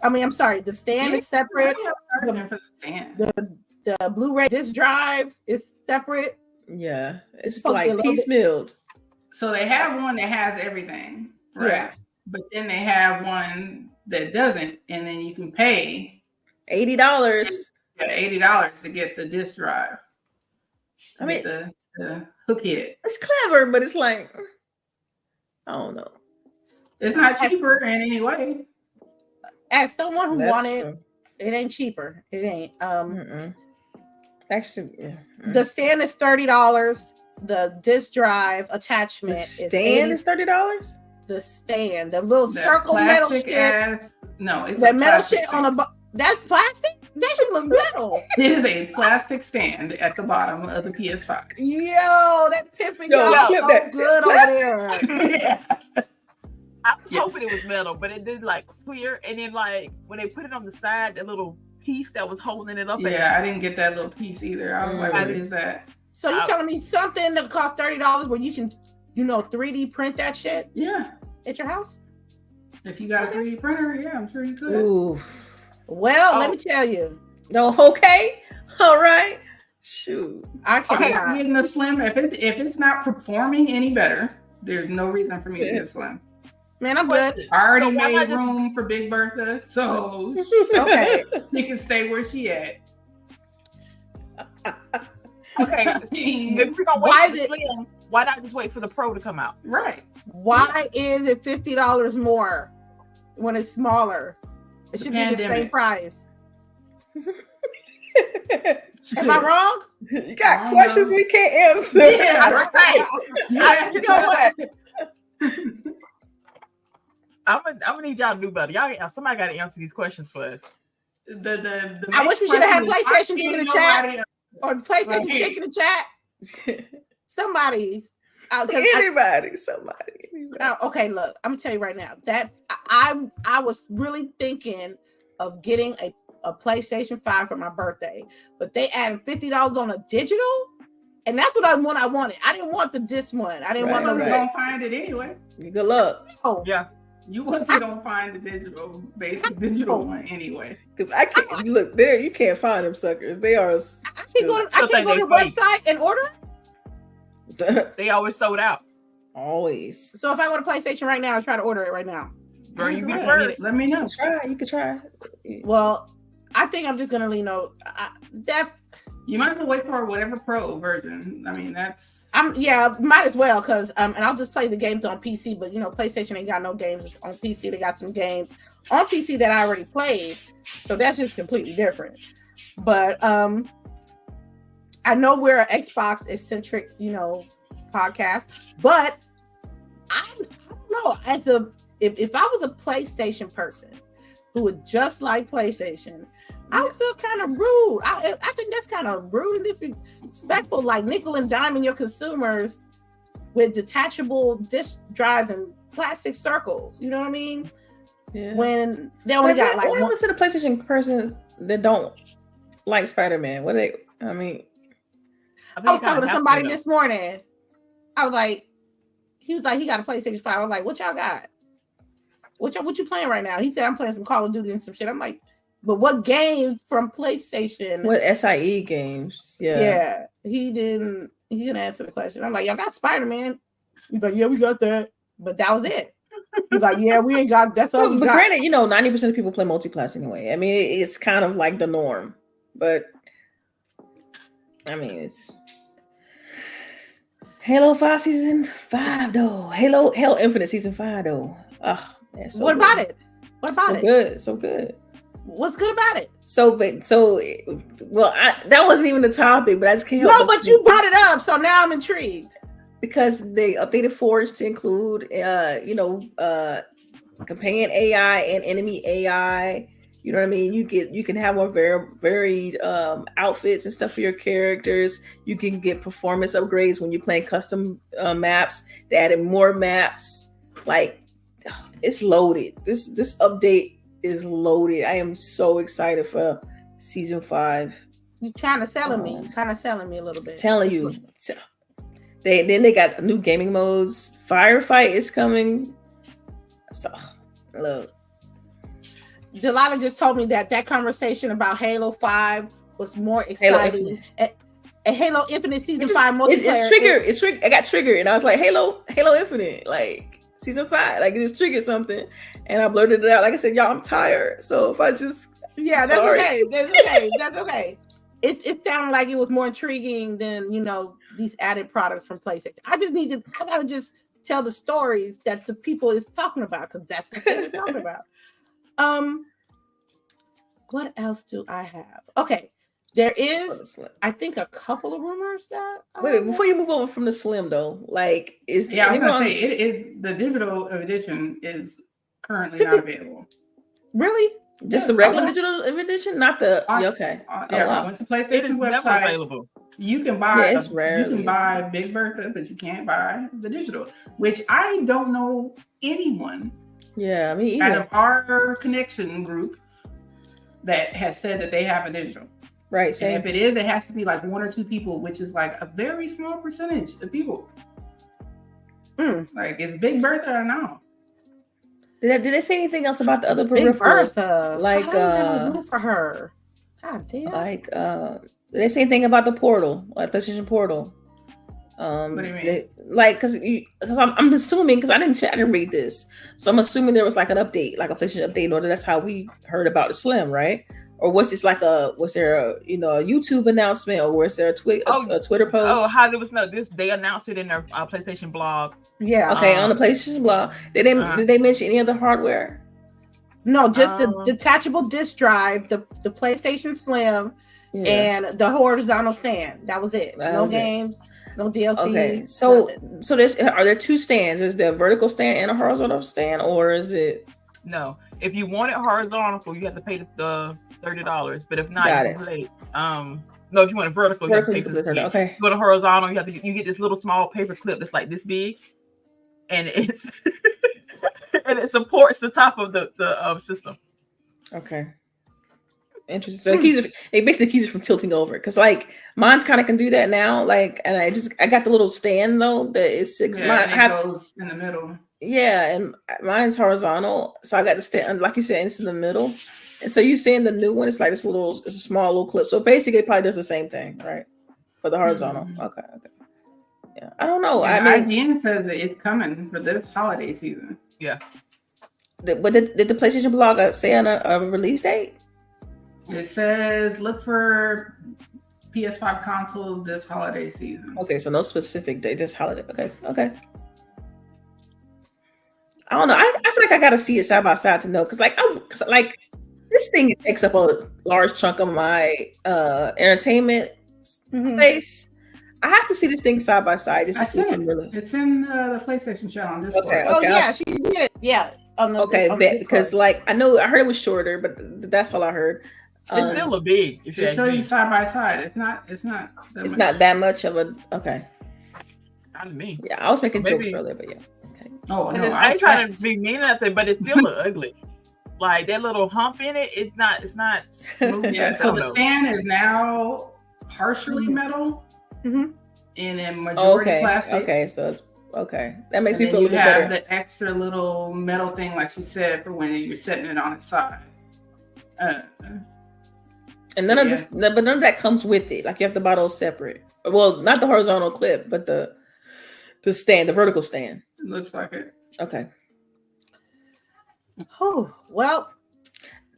The stand is separate. The Blu-ray disc drive is separate. Yeah, it's like piecemealed. So they have one that has everything, right? Yeah. But then they have one that doesn't, and then you can pay $80. $80 to get the disc drive. I mean, the hook hit. It's clever, but it's like, I don't know. It's not cheaper in any way. As someone who wanted, it ain't cheaper. It ain't. Actually, yeah. The stand is $30. The disc drive attachment The stand is $30. The stand, the little That circle metal plastic shit. ass. No, it's that a metal plastic shit stand. on the that's plastic. That should look metal. It is a plastic stand at the bottom of the PS5. Yo, that pimping Yo, y'all flip so that. good It's over there. Yeah. I was Yes. hoping it was metal, but it did like clear. And then like when they put it on the side, that little piece that was holding it up. Yeah, I didn't get that little piece either. I was like, what is that? So you telling me something that costs $30 where you can, 3D print that shit Yeah. at your house? If you got a 3D printer, yeah, I'm sure you could. Ooh. Well, let me tell you. No, okay. All right. Shoot. I Okay, cannot. getting the slim. If it's not performing any better, there's no reason for me to get slim. Man, I'm good. I already So why made not just- room for Big Bertha, so Okay. she can stay where she at. Okay, if we're gonna Why wait for is the it- slim, why not just wait for the pro to come out? Right. Why is it $50 more when it's smaller? It should be the same Pandemic. price. Am I wrong? You got questions we can't answer. Yeah, right. Yeah, You know what? I'm gonna need y'all to do better. Somebody got to answer these questions for us. The I wish we should have had question is, PlayStation Chick in the chat. nobody- Or PlayStation Right. Chick in the chat. Somebody. Anybody, somebody. Okay, look, I'm gonna tell you right now that I was really thinking of getting a PlayStation 5 for my birthday, but they added $50 on a digital, and that's what I wanted. I didn't want the disc one. I didn't You want no wasn't right. gonna disc. find it anyway. Good luck. Oh, Yeah. You wasn't gonna find the basic digital one anyway. Because I can't look there. You can't find them suckers. They are. I can't go to Still the think they fake. website and order it. They always sold out. Always. So if I go to PlayStation right now and try to order it right now, Girl, you be Right. first. Let me know. You could try. well, I think I'm just gonna lean on that. You might as well wait for whatever pro version. I mean, that's Might as well, because and I'll just play the games on PC, but PlayStation ain't got no games on PC. They got some games on PC that I already played, so that's just completely different. But I know we're an Xbox eccentric, podcast, but I don't know. If I was a PlayStation person who would just like PlayStation, I would feel kind of rude. I think that's kind of rude and disrespectful, like nickel and diming your consumers with detachable disc drives and plastic circles. You know what I mean? Yeah. When they only got like what one. happens to the PlayStation person that don't like Spider-Man? I mean, I was talking to somebody this morning. I was like, he was like, he got a PlayStation 5. I was like, what y'all got? What you playing right now? He said, I'm playing some Call of Duty and some shit. I'm like, but what game from PlayStation? What SIE games? Yeah. He didn't answer the question. I'm like, y'all got Spider-Man? He's like, yeah, we got that. But that was it. He's like, yeah, we ain't got that's all we But got. granted, 90% of people play multi-class anyway. I mean, it's kind of like the norm. But I mean, it's Halo 5 Season 5 though. Halo Infinite Season 5 though. Oh, man, so What good. about it? What about So it? good, so good. What's good about it? That wasn't even the topic, but I just can't help No, but you brought it up, so now I'm intrigued. because they updated Forge to include companion AI and enemy AI. You know what I mean? You can have more varied outfits and stuff for your characters. You can get performance upgrades when you're playing custom maps. They added more maps. Like, it's loaded. This update is loaded. I am so excited for Season 5. You kind of selling me. You kind of selling me a little bit. Telling you. They got new gaming modes. Firefight is coming. So look. Delilah just told me that conversation about Halo 5 was more exciting. And Halo Infinite Season 5 multiplayer. It's triggered. I got triggered, and I was like, Halo Infinite, like Season 5, like it just triggered something, and I blurted it out. Like I said, y'all, I'm tired. So if I just that's okay. That's okay. That's okay. It sounded like it was more intriguing than these added products from PlayStation. I gotta just tell the stories that the people is talking about, because that's what they were talking about. What else do I have? Okay, There is, I think, a couple of rumors that. Wait, before you move over from the Slim though, like is I was gonna say it is the digital edition is currently not available. Really? Just the regular digital edition, not the okay. I went to PlayStation website. Available. You can buy you can buy Big Bertha, but you can't buy the digital, which I don't know anyone. Yeah, me either. Out of our connection group that has said that they have a digital. Right. And if it is, it has to be like 1 or 2 people, which is like a very small percentage of people. Like, is Big Bertha or no? Did they say anything else about the other peripherals? Like for her. God damn. Like did they say anything about the portal, like PlayStation Portal? What do you mean? Because I'm assuming, because I didn't read this, so I'm assuming there was like an update, like a PlayStation update in order. That's how we heard about the Slim, right? Or was this like was there a a YouTube announcement, or was there a Twitter post? Oh, how there was they announced it in their PlayStation blog. Yeah. Okay, on the PlayStation blog. Did they mention any other hardware? No, just the detachable disc drive, the PlayStation Slim, and the horizontal stand. That was it. No games, no DLCs. Okay, so are there 2 stands? Is there a vertical stand and a horizontal stand, or is it? No, if you want it horizontal, you have to pay the $30. But if not, you can pay. No, if you want a vertical, you have to pay for the stand. Okay. If you want a horizontal, you get this little small paper clip that's like this big, and it's and it supports the top of the system. Okay. Interesting. So it basically keeps it from tilting over, because like mine's kind of can do that now. Like, and I got the little stand though that is 6. It goes in the middle. Yeah, and mine's horizontal, so I got the stand, like you said, it's in the middle. And so you saying the new one, it's like it's a small little clip. So basically, it probably does the same thing, right? For the horizontal. Okay. Yeah, I don't know. I mean, IGN says that it's coming for this holiday season. Yeah. But did the PlayStation blog say on a release date? It says look for PS5 console this holiday season. Okay, so no specific date, just holiday. Okay. I don't know. I feel like I gotta see it side by side to know, because this thing takes up a large chunk of my entertainment space. I have to see this thing side by side just to see it. Really. It's in the PlayStation channel on Discord. Okay. Oh yeah, she did it. Yeah. Because I heard it was shorter, but that's all I heard. It's still a big. It's showing side by side. It's not that much of a Not to me. Yeah, I was making jokes earlier, but yeah. Okay. Oh no, I ain't trying to be mean nothing, but it's still ugly. Like that little hump in it, it's not smooth. Yeah, so the stand is now partially metal and then majority plastic. Okay, so it's okay. That makes me feel a little bit better. You have the extra little metal thing, like she said, for when you're setting it on its side. And none of this, but none of that comes with it. Like you have to buy those separate. Well, not the horizontal clip, but the stand, the vertical stand. It looks like it. Okay. Oh well.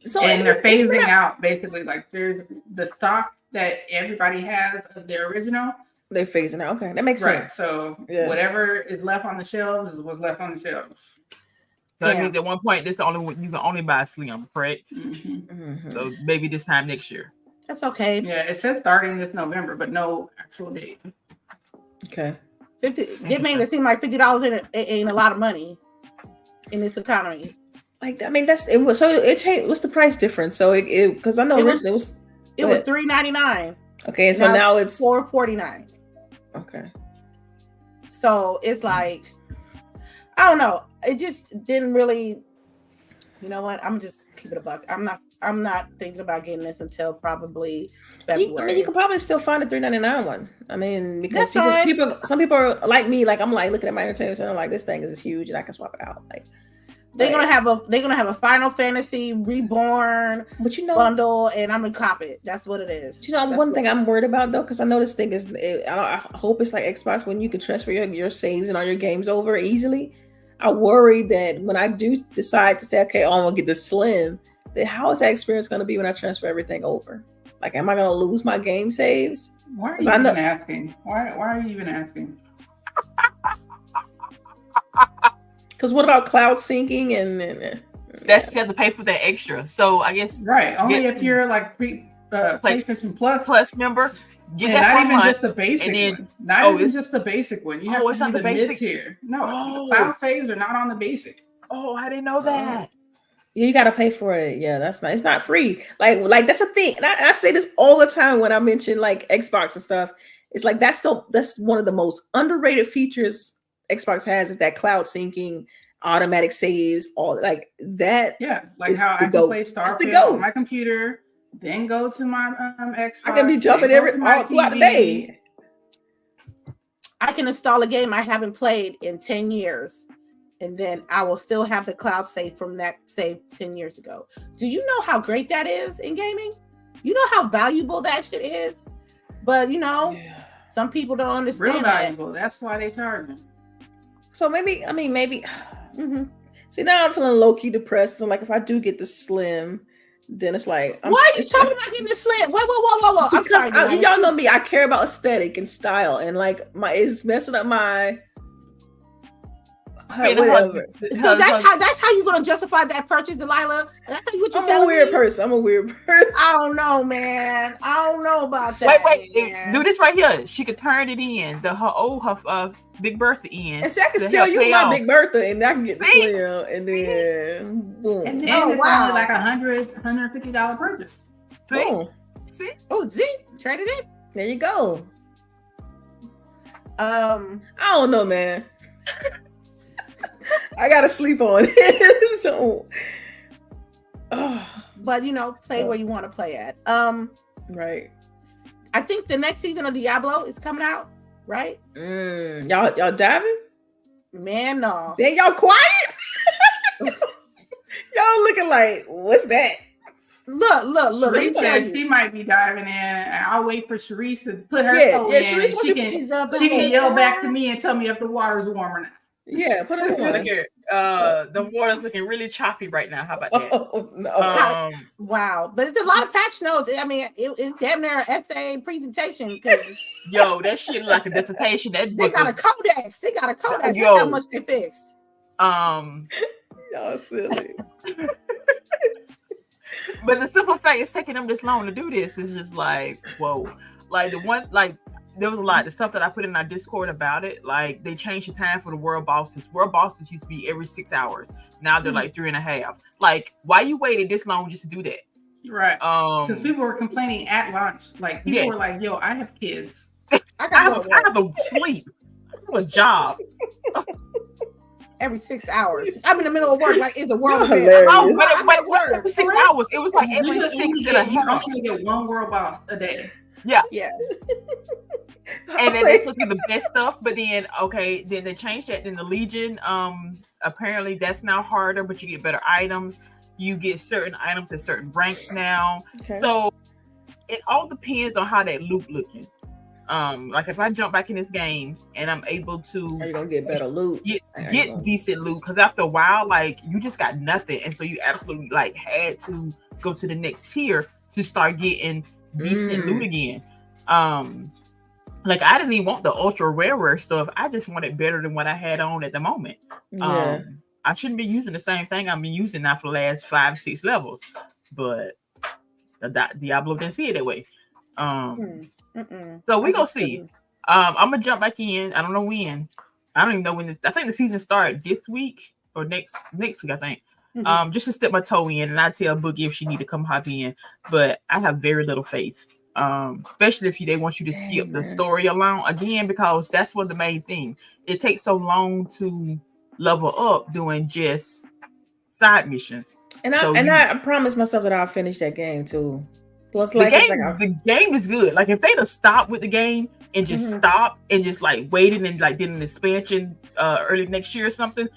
So and they're phasing out basically. Like there's the stock that everybody has of their original. They're phasing out. Okay, that makes sense. So whatever is left on the shelves is what's left on the shelves. So that means at one point, this you can only buy Slim, correct? So maybe this time next year. That's okay. Yeah, it says starting this November, but no actual date. Okay. It made it seem like $50 ain't a lot of money in this economy. Like, I mean, so it changed. What's the price difference? So it because I know originally it was $3.99. Okay, and so now it's $4.49. Okay. So it's like, I don't know. It just didn't really. You know what? I'm just keep it a buck. I'm not thinking about getting this until probably February. I mean, you can probably still find a $3.99 one. I mean, because some people are like me. Like I'm like looking at my entertainment center, like this thing is huge, and I can swap it out. Like they're gonna have a Final Fantasy Reborn, bundle, and I'm gonna cop it. That's what it is. One thing I'm worried about though, because I know this thing is. I hope it's like Xbox when you can transfer your saves and all your games over easily. I worry that when I do decide to say, okay, I'm gonna get the Slim, then how is that experience gonna be when I transfer everything over? Like, am I gonna lose my game saves? Why are you even asking? Why are you even asking? Because what about cloud syncing and that's you have to pay for that extra. So I guess only if you're like PlayStation Plus member. Get and that not for a even month, just the basic and then one. Not even just the basic one. You have it's to not do the the basic mid-tier. No, the cloud saves are not on the basic. Oh, I didn't know that. Yeah, you gotta pay for it. Yeah, that's not. It's not free. Like that's a thing. And I say this all the time when I mention like Xbox and stuff. It's like that's one of the most underrated features Xbox has is that cloud syncing, automatic saves, all like that. Yeah, like how I can play Starfield on my computer, then go to my Xbox. I can be jumping all throughout the day. I can install a game I haven't played in 10 years. And then I will still have the cloud save from that save 10 years ago. Do you know how great that is in gaming? You know how valuable that shit is? But, some people don't understand. Real valuable. That's why they charge them. So maybe. Mm-hmm. See, now I'm feeling low-key depressed. So, like, if I do get the Slim, then it's like... Why are you talking about getting the Slim? Whoa. I'm sorry. Y'all know me. I care about aesthetic and style. And, like, it's messing up my... Whatever. So that's how you're gonna justify that purchase, Delilah. That's how you I'm a weird person. I don't know, man. I don't know about that. Wait. Do this right here. She could turn it in her Big Bertha in. And see, I can sell you my Big Bertha, and I can get the Slim, and then boom. And then it's only like $150 purchase. Boom. See? Oh, trade it in. There you go. I don't know, man. I gotta sleep on it. So, but play where you want to play at. Right. I think the next season of Diablo is coming out, right? Y'all diving? Man, no. Then y'all quiet? Y'all looking like, what's that? Look. Charisse said she might be diving in, and I'll wait for Charisse to put her toe in. Charisse, she can yell back to me and tell me if the water's warm or not. Yeah, put us on. Look here. The water's looking really choppy right now. How about that? Oh, no. Wow. But it's a lot of patch notes. I mean, it's damn near an essay presentation. Yo, that shit look like a dissertation. They got a codex. That's how much they fixed. Y'all silly. But the simple fact it's taking them this long to do this is just like, whoa. Like there was a lot of stuff that I put in our Discord about it. Like they changed the time for the world bosses. World bosses used to be every 6 hours. Now they're like 3.5. Like, why you waited this long just to do that? Right. Because people were complaining at launch. Like people were like, "Yo, I have kids. I have to sleep. I have a job." Every 6 hours. I'm in the middle of work. Like it's a world event. But every 6 hours. It was like every 6 You only get one world boss a day. Yeah. And then they're supposed to get the best stuff, but then then they changed that. Then the Legion, apparently that's now harder, but you get better items. You get certain items at certain ranks now. Okay. So it all depends on how that loot looking. Like if I jump back in this game and I'm able to, are you gonna get better loot? Get decent loot, because after a while, like you just got nothing, and so you absolutely like had to go to the next tier to start getting decent loot again. Like I didn't even want the ultra rare stuff. I just wanted better than what I had on at the moment. I shouldn't be using the same thing I've been using now for the last 5-6 levels, but the Diablo didn't see it that way. So we gonna see. I'm gonna jump back in. I don't know when. I don't even know when. I think the season started this week or next week. I think. Just to step my toe in, and I tell Boogie if she need to come hop in. But I have very little faith. Especially if they want you to skip the story along again, because that's what the main thing. It takes so long to level up doing just side missions. And I promised myself that I'll finish that game too. Plus, the game is good. Like if they'd have stopped with the game and just stopped and just like waited and like did an expansion early next year or something,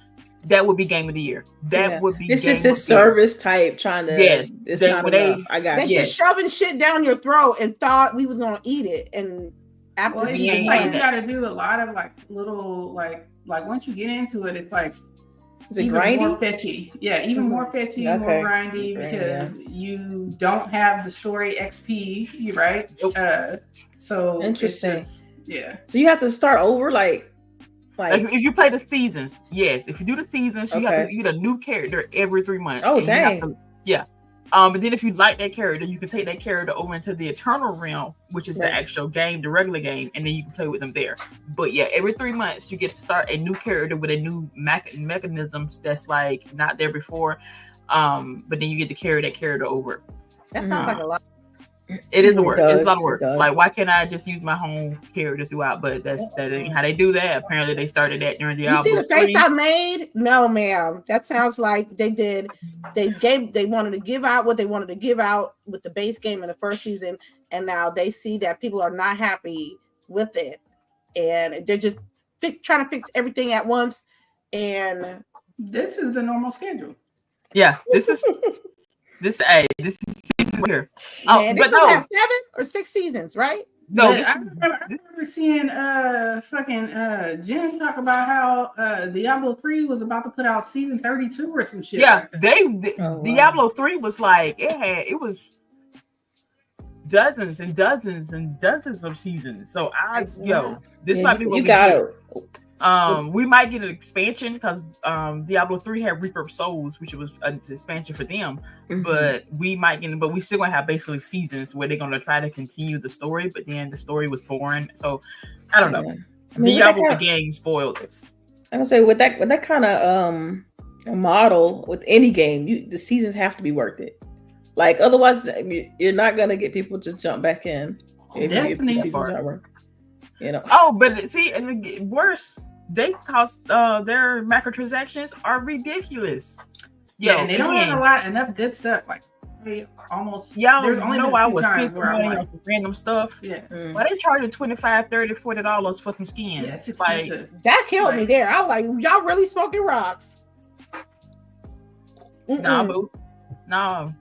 that would be game of the year. That would be. It's just a service type trying to. Yes, it's not enough. I got. They just shoving shit down your throat and thought we was gonna eat it, and after you got to do a lot of like little like once you get into it, it's like. Is it even grindy? More fetchy. Yeah, even more fetchy, more grindy, because you don't have the story XP. You right? So interesting. Yeah. So you have to start over, like if you play the seasons, yes. If you do the seasons, you have to get a new character every 3 months. Oh dang! But then if you like that character, you can take that character over into the Eternal Realm, which is the actual game, the regular game, and then you can play with them there. But yeah, every 3 months you get to start a new character with a new mechanisms that's like not there before. But then you get to carry that character over. That sounds like a lot. It is a work. It's a lot of work. Like, why can't I just use my home character throughout? But that ain't how they do that. Apparently, they started that during Diablo. You see the face I made? No, ma'am. That sounds like they did. They wanted to give out what they wanted to give out with the base game in the first season, and now they see that people are not happy with it, and they're just trying to fix everything at once. And this is the normal schedule. Yeah, this is season here. Yeah, they don't have 7 or 6 seasons, right? No, I remember seeing Jen talk about how Diablo 3 was about to put out season 32 or some shit. Yeah, Diablo 3 was like it was dozens and dozens and dozens of seasons. So this might be what we got it. We might get an expansion because Diablo 3 had Reaper of Souls, which was an expansion for them. But we still gonna have basically seasons where they're gonna try to continue the story, but then the story was boring. So I don't know. Diablo the game spoiled this. I would say with that kind of model with any game, the seasons have to be worth it. Like otherwise, you're not gonna get people to jump back in if the seasons are worth. You know. Oh, but see, and worse, they cost their microtransactions are ridiculous. And they don't have enough good stuff. Like they almost there's only I was spending some money on some random stuff. Yeah. Why they charging $25, $30, $40 for some skins? Yeah, it's like that killed me there. I was like, y'all really smoking rocks? No. And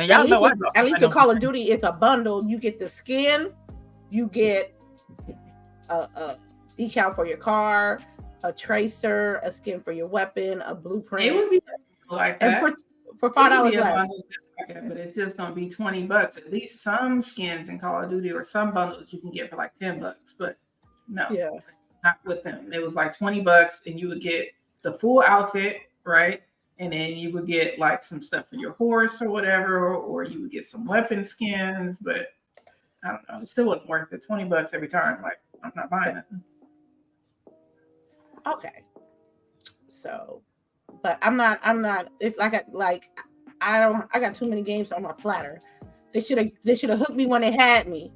y'all know at least the Call of Duty is a bundle. You get the skin, you get a decal for your car, a tracer, a skin for your weapon, a blueprint. It would be like that. And for $5 less. But it's just gonna be $20. At least some skins in Call of Duty or some bundles you can get for like $10. But no, not with them. It was like $20 and you would get the full outfit, right? And then you would get like some stuff for your horse or whatever, or you would get some weapon skins, but I don't know. It still wasn't worth it. $20 every time. Like, I'm not buying it. Okay. So, but I'm not. It's like I got too many games on my platter. They should have hooked me when they had me.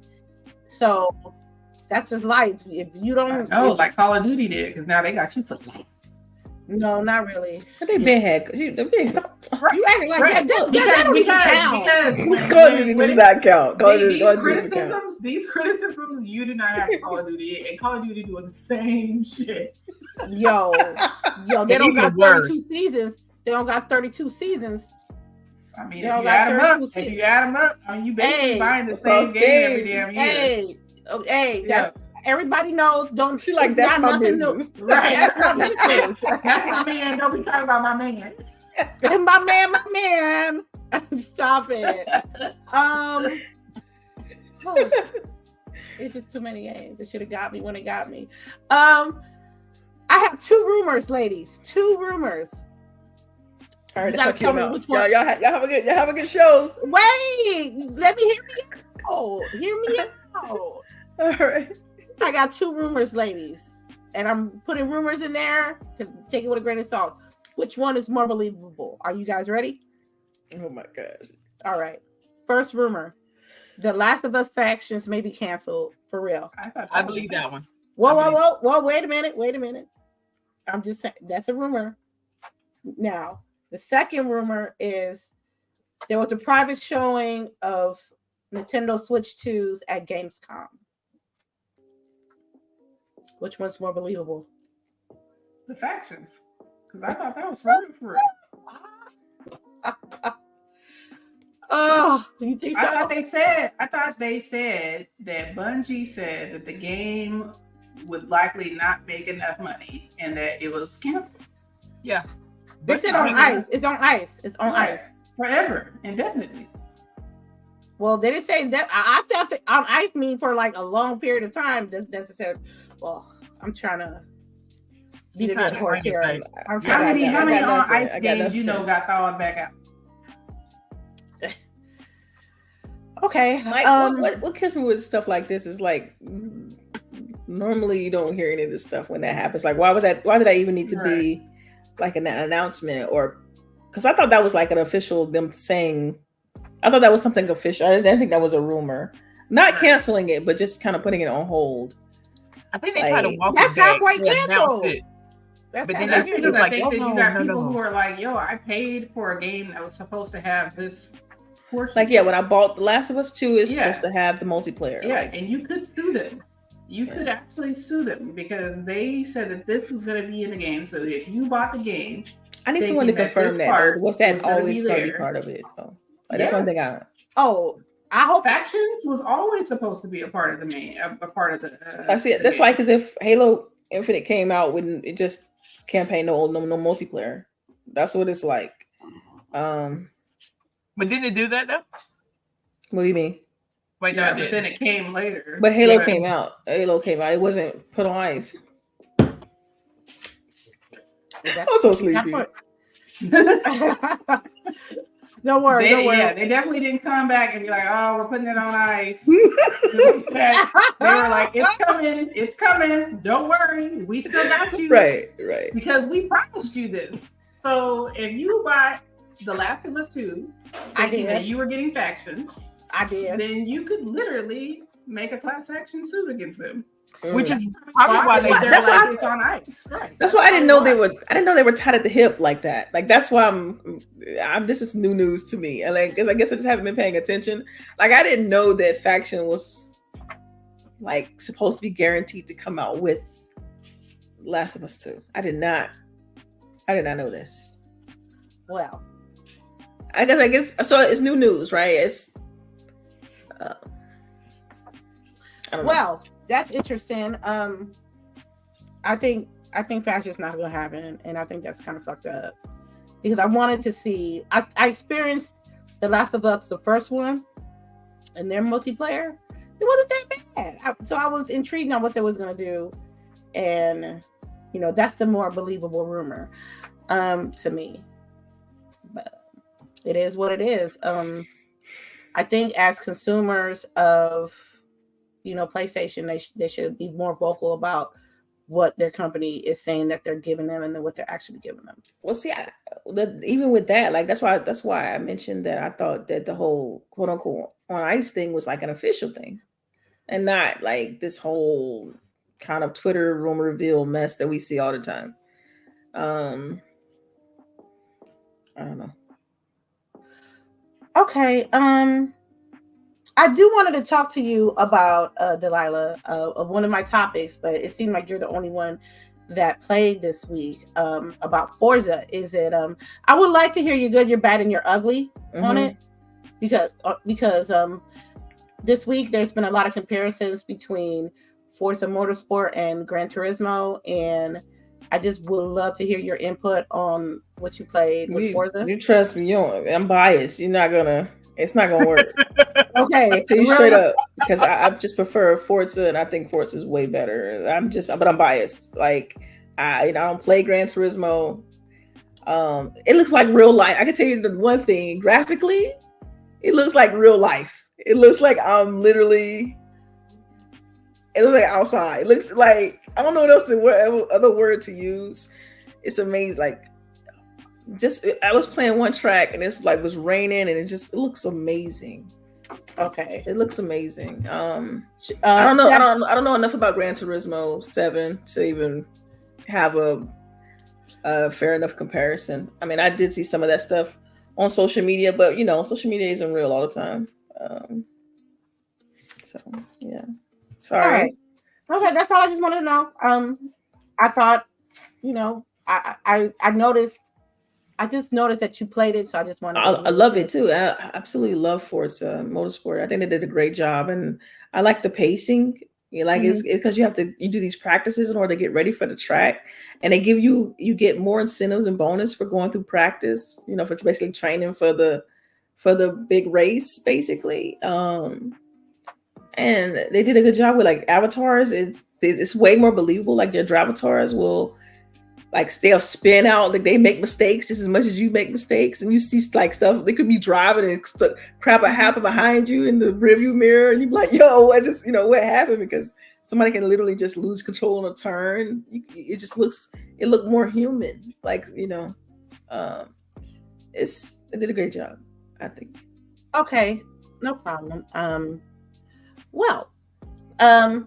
So that's just life. If you don't, like Call of Duty did, because now they got you for life. No, not really. But they been had. You acting like that. Because Call of Duty does not count. These criticisms, you do not have Call of Duty, and Call of Duty doing the same shit. Yo, they don't got 32 seasons. They don't got 32 seasons. I mean, if you add them up, I mean, you basically buying the same game every damn year. Hey, that's. Everybody knows. Don't she like that's my business, right? That's my business. That's my man. Don't be talking about my man. my man. Stop it. It's just too many games. It should have got me when it got me. I have 2 rumors, ladies. 2 rumors. All right, that's tell me which one. Y'all have a good show. Wait, let me hear me out. Hear me out. All right. I got 2 rumors, ladies, and I'm putting rumors in there to take it with a grain of salt. Which one is more believable? Are you guys ready? Oh my gosh! All right. First rumor: The Last of Us factions may be canceled for real. I believe that one. Whoa! Wait a minute. I'm just saying that's a rumor. Now, the second rumor is there was a private showing of Nintendo Switch 2s at Gamescom. Which one's more believable? The factions. Because I thought that was for real. Oh, you think so? I thought they said that Bungie said that the game would likely not make enough money and that it was canceled. Yeah. They said on ice. It's on ice. It's on ice. Forever. Indefinitely. Well, they didn't say that. I thought that on ice mean for like a long period of time. That's said. Well, I'm trying to beat a dead horse here. How many on ice games got thawed back out? Okay. Like what kills me with stuff like this is like normally you don't hear any of this stuff when that happens. Like why did that even need to be like an announcement? Or because I thought that was like an official them saying, I thought that was something official. I didn't think that was a rumor. Not canceling it, but just kind of putting it on hold. I think they try to walk that's it back. halfway They canceled. announced it. But then that's because I like, think oh, that you no, got no, people no. who are like, yo, I paid for a game that was supposed to have this portion. Like, yeah, when I bought The Last of Us 2, it's supposed to have the multiplayer. Yeah, like, and you could sue them. You could actually sue them because they said that this was going to be in the game. So if you bought the game, I need someone to confirm that. Was that always going to be part of it? Though? Like, that's something I hope Factions was always supposed to be a part of the main, a part of the. I see it. That's game. like as if Halo Infinite came out when it just campaign no multiplayer. That's what it's like. But didn't it do that though? What do you mean? Wait, yeah, but then it came later. But Halo came out. Halo came out. It wasn't put on ice. I'm so sleepy. Don't worry. Yeah, they definitely didn't come back and be like, "Oh, we're putting it on ice." They were like, "It's coming. Don't worry, we still got you." Right. Because we promised you this. So if you buy The Last of Us 2, thinking that you were getting factions, I did. Then you could literally make a class action suit against them. Which is probably why that's why it's on ice. Right. That's why I didn't know they were tied at the hip like that. Like that's why I'm this is new news to me. And like, I guess I just haven't been paying attention. Like I didn't know that faction was like supposed to be guaranteed to come out with Last of Us 2. I did not know this. Well, I guess so. It's new news, right? It's I don't know. Well, that's interesting. I think faction's not gonna happen, and I think that's kind of fucked up because I wanted to see. I experienced The Last of Us, the first one, and their multiplayer. It wasn't that bad, so I was intrigued on what they was gonna do, and that's the more believable rumor to me. But it is what it is. I think as consumers of PlayStation, they should be more vocal about what their company is saying that they're giving them and then what they're actually giving them. Well, see, even with that, like that's why I mentioned that I thought that the whole quote unquote on ice thing was like an official thing, and not like this whole kind of Twitter rumor reveal mess that we see all the time. I don't know. Okay. I do wanted to talk to you about Delilah, of one of my topics, but it seemed like you're the only one that played this week. About Forza. Is it? I would like to hear your good, your bad, and your ugly on it, because this week there's been a lot of comparisons between Forza Motorsport and Gran Turismo, and I just would love to hear your input on what you played with Forza. You trust me, I'm biased. It's not gonna work. Okay, I'll tell you straight up, because I just prefer Forza, and I think Forza is way better. But I'm biased. Like I don't play Gran Turismo. It looks like real life. I can tell you the one thing, graphically, it looks like real life. It looks like I'm literally. It looks like outside. It looks like I don't know what other word to use. It's amazing. Like, I was playing one track and it's like was raining and it looks amazing. Okay, it looks amazing. I don't know. I don't know enough about Gran Turismo 7 to even have a fair enough comparison. I mean, I did see some of that stuff on social media, but social media isn't real all the time. So yeah. Sorry. All right. Okay, that's all I just wanted to know. I thought, I noticed. I just noticed that you played it, so I just wanted. I love it too. I absolutely love Forza Motorsport. I think they did a great job, and I like the pacing. It's because you do these practices in order to get ready for the track, and they give you get more incentives and bonus for going through practice. For basically training for the big race, basically. And they did a good job with like avatars. It's way more believable. Like your avatars will like they'll spin out, like they make mistakes just as much as you make mistakes, and you see like stuff. They could be driving and crap happen behind you in the rearview mirror, and you be like, "Yo, what just what happened?" Because somebody can literally just lose control on a turn. It looked more human, like it did a great job, I think. Okay, no problem. I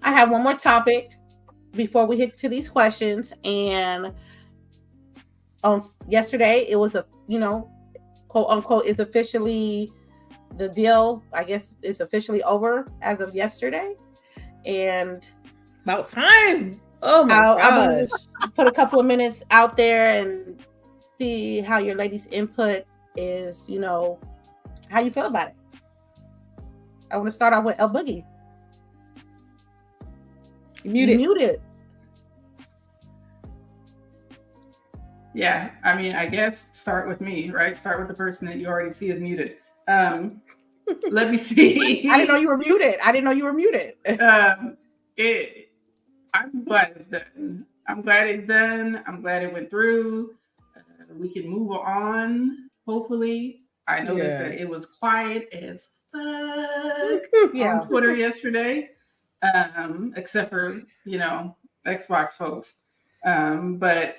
have one more topic before we hit to these questions. And yesterday, it was quote unquote, is officially the deal. I guess it's officially over as of yesterday. And about time. Oh my gosh! I'll put a couple of minutes out there and see how your ladies' input is. How you feel about it. I want to start off with LBOOGIE. Muted. Yeah, I mean, I guess start with me, right? Start with the person that you already see is muted. Let me see. I didn't know you were muted. I'm glad it's done. I'm glad it went through. We can move on, hopefully. I noticed that it was quiet as fuck on Twitter yesterday, except for, Xbox folks. But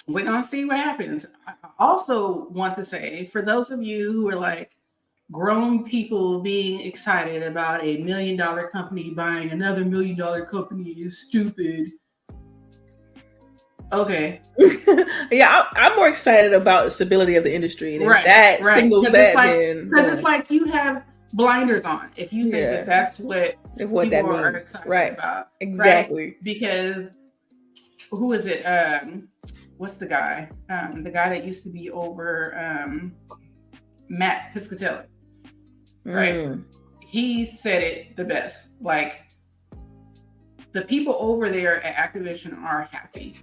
we're going to see what happens. I also want to say, for those of you who are like grown people being excited about a $1 million company buying another $1 million company is stupid. Okay. Yeah, I'm more excited about the stability of the industry. And if that singles that, because it's like you have blinders on if you think that that's what people that means. Are excited about. Exactly. Right? Because who is it? What's the guy? The guy that used to be over Matt Piscatelli. Right? He said it the best. Like, the people over there at Activision are happy.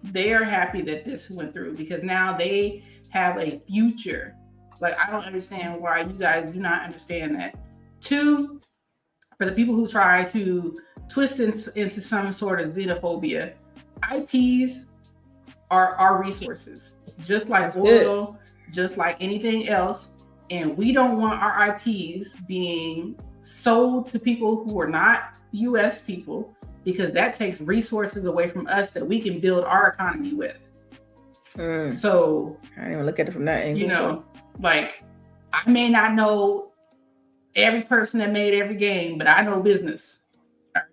They are happy that this went through because now they have a future. Like, I don't understand why you guys do not understand that. 2, for the people who try to twist into some sort of xenophobia, IPs are resources, just like oil, just like anything else. And we don't want our IPs being sold to people who are not US people, because that takes resources away from us that we can build our economy with. So I didn't even look at it from that angle. Like, I may not know every person that made every game, but I know business.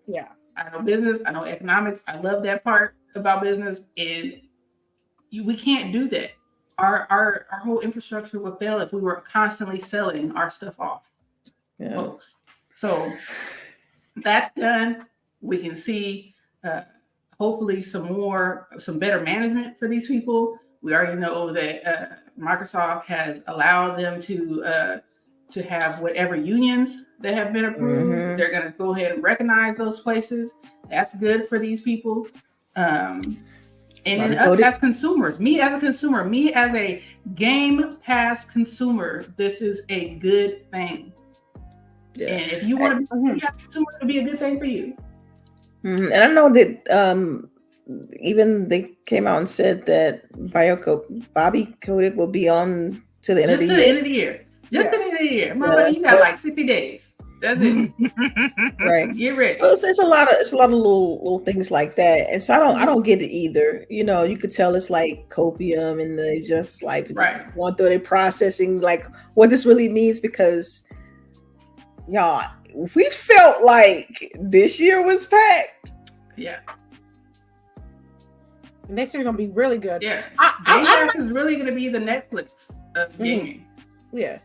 Yeah. I know business. I know economics. I love that part about business. And we can't do that. Our whole infrastructure would fail if we were constantly selling our stuff off. Folks. So that's done. We can see hopefully some better management for these people. We already know that Microsoft has allowed them to have whatever unions that have been approved. Mm-hmm. They're going to go ahead and recognize those places. That's good for these people. And then us as consumers, me as a Game Pass consumer, this is a good thing. Yeah. And if you want to be a consumer, it'll be a good thing for you. And I know that even they came out and said that Bobby Kotick will be on to the end of the year. Just to the end of the year. Just to the end of the year. Mama, you got like 60 days. That's it. Right. Get ready. Well, it's a lot of little things like that. And so I don't get it either. You could tell it's like copium, and they just like going through their processing, like what this really means, because y'all, we felt like this year was packed. Yeah. Next year's gonna be really good. Yeah. Game Pass is really gonna be the Netflix of gaming. Yeah.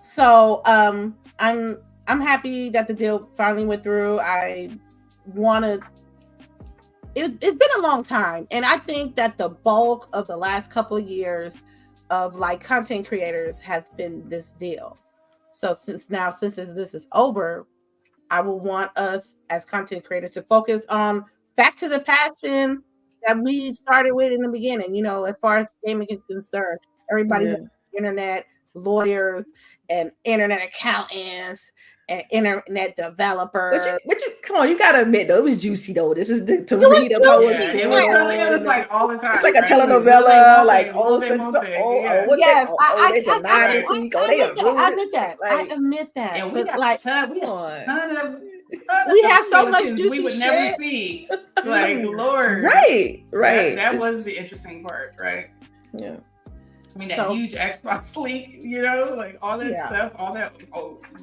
So I'm happy that the deal finally went through. It's been a long time, and I think that the bulk of the last couple of years of like content creators has been this deal. So since this is over, I will want us as content creators to focus on back to the passion that we started with in the beginning. As far as gaming is concerned, everybody on the internet, lawyers and internet accountants internet developer. But you come on, you gotta admit though, it was juicy though. This is to was read about juicy. what's Yeah, going it was on. like all the time. It's like a right? telenovela, like oh, such what Yes, they denied this week. Oh, they approved I admit that. Like, I admit that. And we But got like, we have a ton of we have so much skeletons juicy we would shit. never see. Like, Lord, right. That was the interesting part, right? Yeah. I mean, that huge Xbox leak, you know, like all that stuff, all that,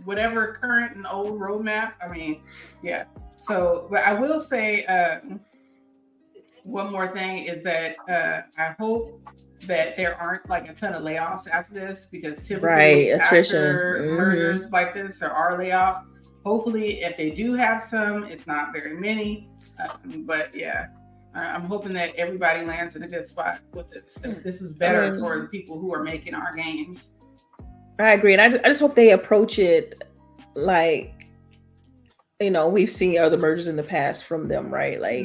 whatever current and old roadmap. I mean, yeah. So, but I will say one more thing is that I hope that there aren't like a ton of layoffs after this, because typically attrition after mergers like this, there are layoffs. Hopefully, if they do have some, it's not very many. But yeah. I'm hoping that everybody lands in a good spot with this. This is better for the people who are making our games. I agree. And I just hope they approach it like, you know, we've seen other mergers in the past from them, right? Like,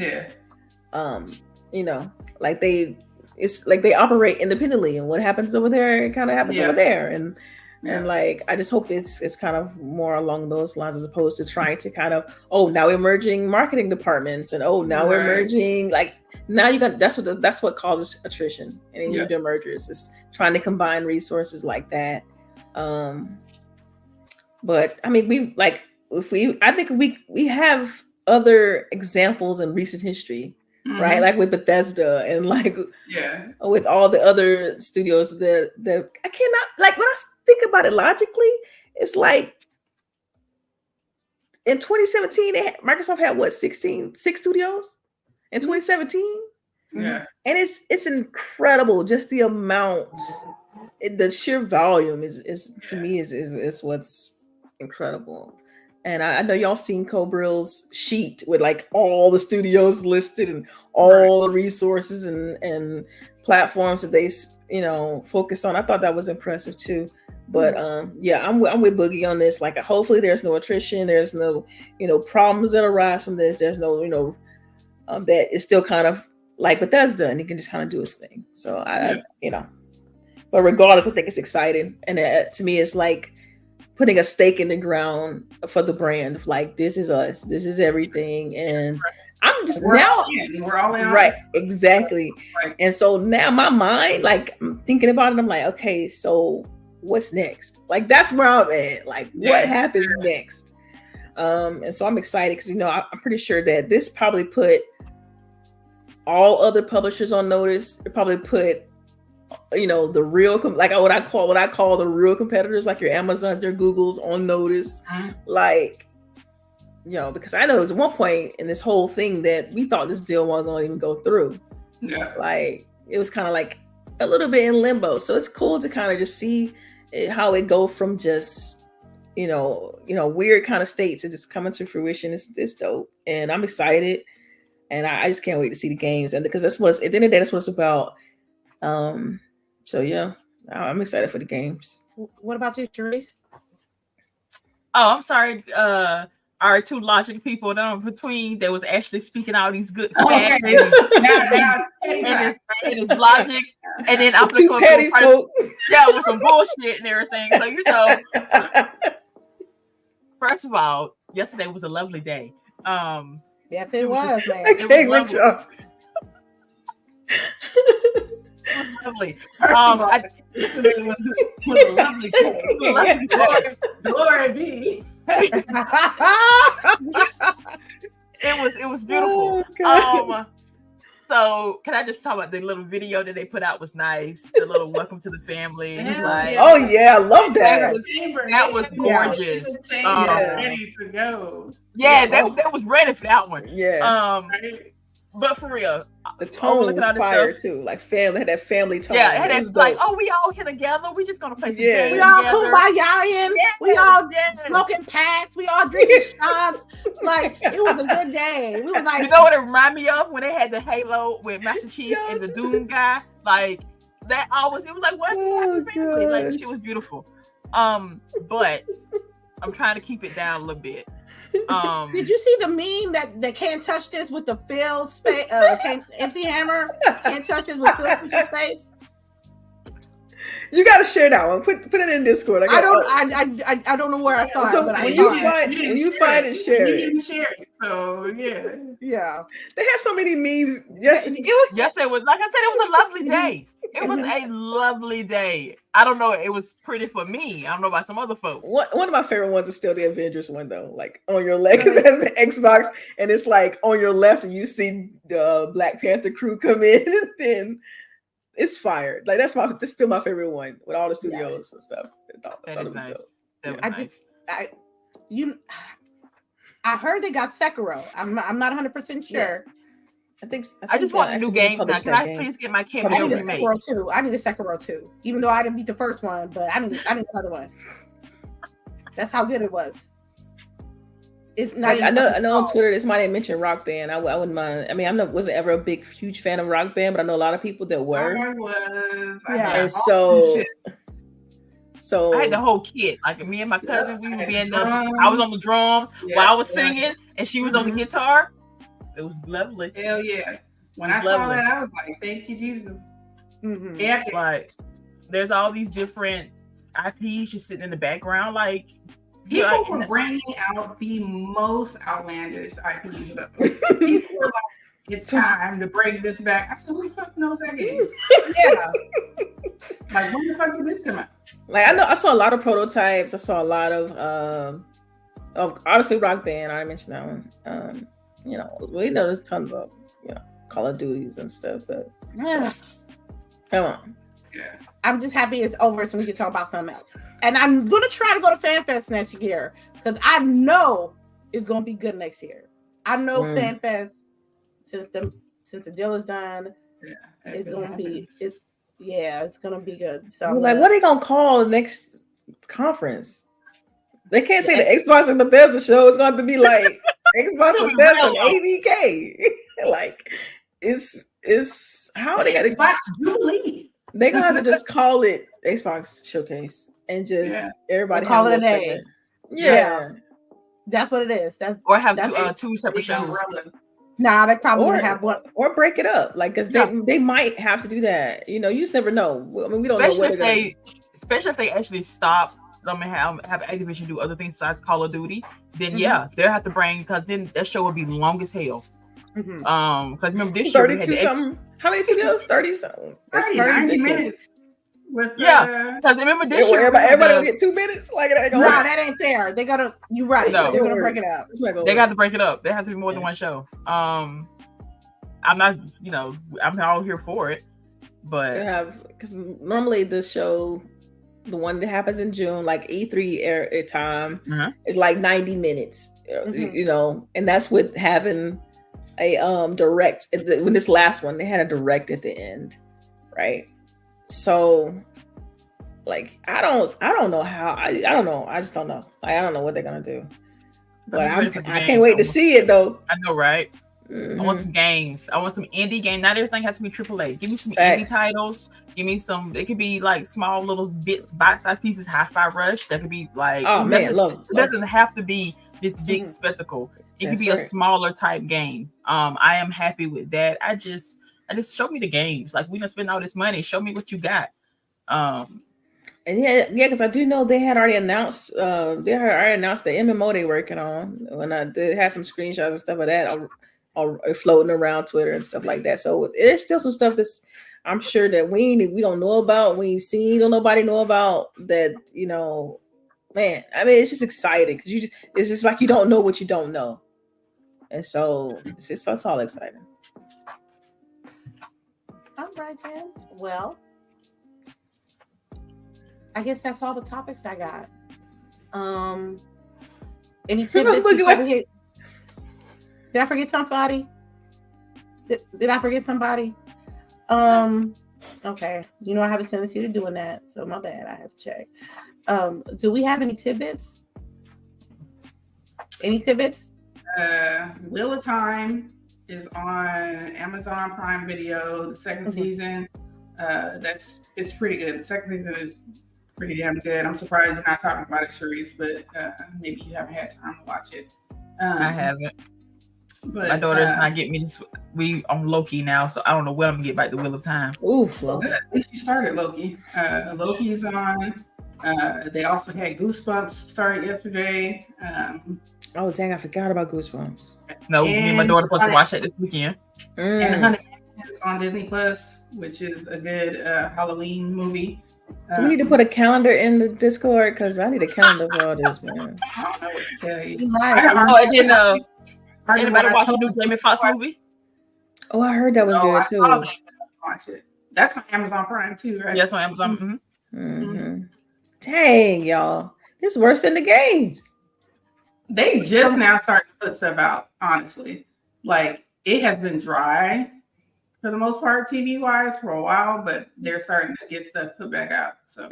you know, like it's like they operate independently, and what happens over there, it kind of happens over there. And like, I just hope it's kind of more along those lines, as opposed to trying to kind of, now we're merging marketing departments, and now we're merging, like, now you got, that's what causes attrition and then you do mergers, is trying to combine resources like that. But I mean, I think we have other examples in recent history, right? Like with Bethesda and like with all the other studios that I cannot, like, when I think about it logically, it's like in 2017 Microsoft had six studios in 2017. And it's incredible, just the amount, the sheer volume is to me is what's incredible. And I know y'all seen Cobrill's sheet with like all the studios listed and all the resources and platforms that they focus on. I thought that was impressive too. But I'm with Boogie on this. Like, hopefully there's no attrition, there's no problems that arise from this. There's no that it's still kind of like Bethesda, and he can just kind of do his thing. So but regardless, I think it's exciting, and to me, it's like putting a stake in the ground for the brand of like, this is us, this is everything, and I'm just we're all in, right, exactly. Right. And so now my mind, like, I'm thinking about it, I'm like, okay, so what's next? Like, that's where I'm at. Like, what happens next? And so I'm excited because I'm pretty sure that this probably put all other publishers on notice. It probably put the real like what I call the real competitors, like your Amazons, your Googles, on notice. Like, because I know it was at one point in this whole thing that we thought this deal wasn't going to even go through. Like, it was kind of like a little bit in limbo. So it's cool to kind of just see how it go from just weird kind of state to just coming to fruition. It's dope, and I'm excited, and I just can't wait to see the games, and because at the end of the day, that's what it's about. So yeah, I'm excited for the games. What about you, CHAREECE? Oh, I'm sorry. Our two logic people that are between that was actually speaking all these good facts and his logic, and then I'm too petty folk. With some bullshit and everything. So first of all, yesterday was a lovely day. Yes, it was, man. It was lovely. Lovely. It was a lovely day. Glory be. It was beautiful. So can I just talk about the little video that they put out? Was nice. The little welcome to the family. Oh yeah, I love that. That was gorgeous. Ready to go. That was ready for that one. But for real, the tone was fire too. Like, family had that family tone. Yeah, it had like, we all here together. We just gonna play some games. We all kumbaya-ing. We all smoking packs. We all drinking shots. Like, it was a good day. We was like, you know what it reminded me of? When they had the Halo with Master Chief and the Doom guy. Like, that always, it was like, what? Like, it was beautiful. But I'm trying to keep it down a little bit. Did you see the meme that can't touch this with the Phil MC Hammer? Can't touch this with Phil face? You gotta share that one. Put it in Discord. I don't know where I saw So it, but when you find it, share it. You didn't share it, so yeah. Yeah. They had so many memes. Yes, It was. Yes, it was. Like I said, it was a lovely day. It was a lovely day. I don't know. It was pretty for me. I don't know about some other folks. One of my favorite ones is still the Avengers one though. Like on your left, because it has the Xbox, and it's like on your left, and you see the Black Panther crew come in, and then it's fired. Like that's still my favorite one with all the studios and stuff. That is nice. I heard they got Sekiro. I'm not 100% sure. I just want a new game now. Can I please get my cameo remake? I need a Sekiro 2. Even though I didn't beat the first one, but I need another one. That's how good it was. It's not. I know on Twitter this might have mentioned Rock Band. I wouldn't mind. I mean, wasn't ever a huge fan of Rock Band, but I know a lot of people that were. I was. And so I had the whole kit. Like me and my cousin, we would be in I was on the drums while I was singing, and she was on the guitar. It was lovely. Hell yeah! When I saw that, I was like, "Thank you, Jesus." Yeah, like there's all these different IPs just sitting in the background. Like people were bringing out the most outlandish IPs. People were like, "It's time to bring this back." I said, "Who the fuck knows that game?" Yeah. Like, when the fuck did this come out? Like I saw a lot of prototypes. I saw a lot of obviously Rock Band. I mentioned that one. We know there's tons of Call of Duties and stuff, but come on. Yeah. I'm just happy it's over so we can talk about something else. And I'm gonna try to go to FanFest next year because I know it's gonna be good next year. I know FanFest since the deal is done, it's gonna be it's gonna be good. So like, what are they gonna call the next conference? They can't say the Xbox and Bethesda show. It's going to have to be like Xbox, Bethesda, and ABK. Like it's how they got to Xbox Jubilee. They gonna have to just call it Xbox Showcase and just everybody call it a day. Yeah, that's what it is. Or have two separate shows. Nah, they probably would have one or break it up. Like because they might have to do that. You just never know. I mean, we don't know what especially if they actually stop. Have Activision do other things besides Call of Duty, then they'll have to bring because then that show will be long as hell. Because remember this show 32 something. How many studios? 30 something. 90 minutes. Because remember this year everybody will get 2 minutes. Like that ain't fair. They gotta. You're right. No. They're gonna break it up. They got to break it up. There has to be more than one show. I'm not. I'm all here for it, but because normally the show. The one that happens in June, like E3 air time, is like 90 minutes, and that's with having a direct. When this last one, they had a direct at the end, right? So, like, I don't know how. I don't know. I just don't know. I don't know what they're gonna do. But I can't wait to see it though. I know, right? I want some games. I want some indie games. Not everything has to be AAA. Give me some indie titles. Give me some. It could be like small little bits, bite-sized pieces. Hi-Fi Rush. That could be like. Oh man, it doesn't have to be this big spectacle. It could be a smaller type game. I am happy with that. I just show me the games. Like we don't spend all this money. Show me what you got. And because I do know they had already announced. They had already announced the MMO they're working on. When they had some screenshots and stuff of that. Or floating around Twitter and stuff like that. So there's still some stuff that's I'm sure that we don't know about, we ain't seen, don't nobody know about that, man. I mean, it's just exciting because it's just like you don't know what you don't know. And so it's all exciting. All right, then. Well, I guess that's all the topics I got. Any tidbits? Did I forget somebody? Did I forget somebody? Okay. I have a tendency to doing that, so my bad. I have to check. Do we have any tidbits? Any tidbits? Wheel of Time is on Amazon Prime Video. The second season, it's pretty good. The second season is pretty damn good. I'm surprised you're not talking about it, CHAREECE, but maybe you haven't had time to watch it. I haven't. But My daughter's not getting me this. We on Loki now, so I don't know when I'm gonna get back to Wheel of Time. Ooh, Loki. At least you started Loki. Loki is on. They also had Goosebumps start yesterday. Oh dang, I forgot about Goosebumps. No, me and my daughter supposed to watch that this weekend. And 100 Minutes on Disney Plus, which is a good Halloween movie. Do we need to put a calendar in the Discord? Because I need a calendar for all this, man. I don't know what to tell you. And then anybody watch the new Jamie Foxx movie? Oh, I heard that was good too. Watch it. That's on Amazon Prime too, right? Yes, on Amazon. Mm-hmm. Dang, y'all, this is worse than the games. They just now starting to put stuff out. Honestly, like it has been dry for the most part, TV wise, for a while, but they're starting to get stuff put back out. So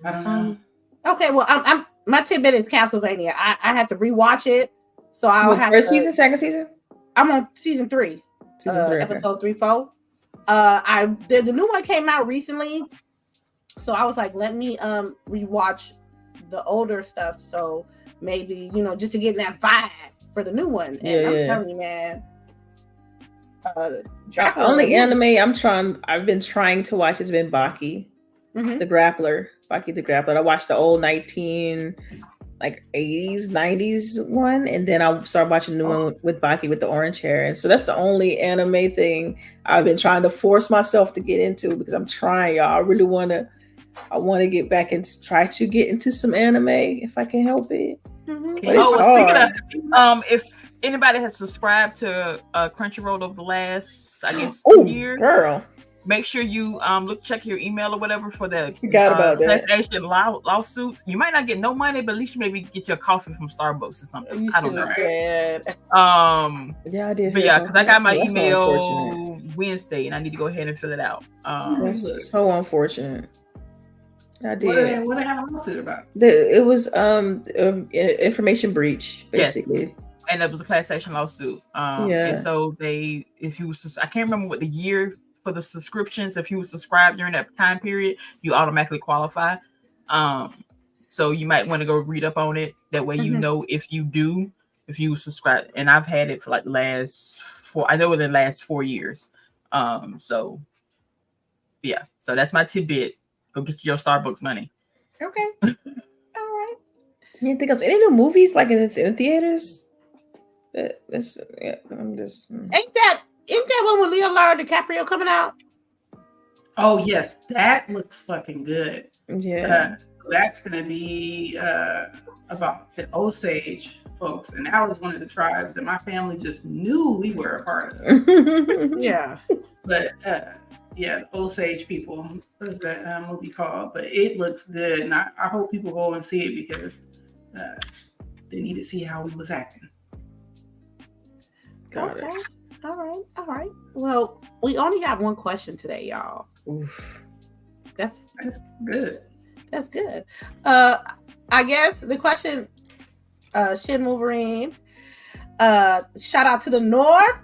I don't know. Okay, well, I'm my tidbit is Castlevania. I had to rewatch it, so I'll have first season, second season. I'm on season 3, episode 3, 4. The new one came out recently, so I was like, let me rewatch the older stuff. So maybe just to get that vibe for the new one. And I'm telling you, man. The only anime I've been trying to watch has been Baki, the Grappler. Baki the Grappler. I watched the old 80s, 90s one, and then I started watching the new one with Baki with the orange hair. And so that's the only anime thing I've been trying to force myself to get into, because I'm trying, y'all. I really want to get back and try to get into some anime if I can help it. But it's hard. Speaking of, if anybody has subscribed to Crunchyroll over the last, I guess, 2 years, girl, make sure you check your email or whatever for the class action lawsuit. You might not get no money, but at least you maybe get your coffee from Starbucks or something. I don't know. Yeah, I did. But yeah, because I got my email Wednesday and I need to go ahead and fill it out. That's so unfortunate. I did. What did they have a lawsuit about? It was information breach, basically. Yes. And it was a class action lawsuit. And so I can't remember what the year for the subscriptions. If you were subscribed during that time period, you automatically qualify. So you might want to go read up on it. That way, if you subscribe. And I've had it for like the last 4 years. So yeah. So that's my tidbit. Go get your Starbucks money. Okay. All right. You think of any new movies like in the theaters? I'm just. Ain't that one with Leonardo DiCaprio coming out? Oh yes, that looks fucking good. Yeah. That's gonna be about the Osage folks, and that was one of the tribes that my family just knew we were a part of. Yeah. But the Osage people, what is that movie called? But it looks good, and I hope people go and see it because they need to see how we was acting. Got it. All right. Well, we only have one question today, y'all. Oof. That's good. That's good. I guess the question, Shin Wolverine, shout out to the North.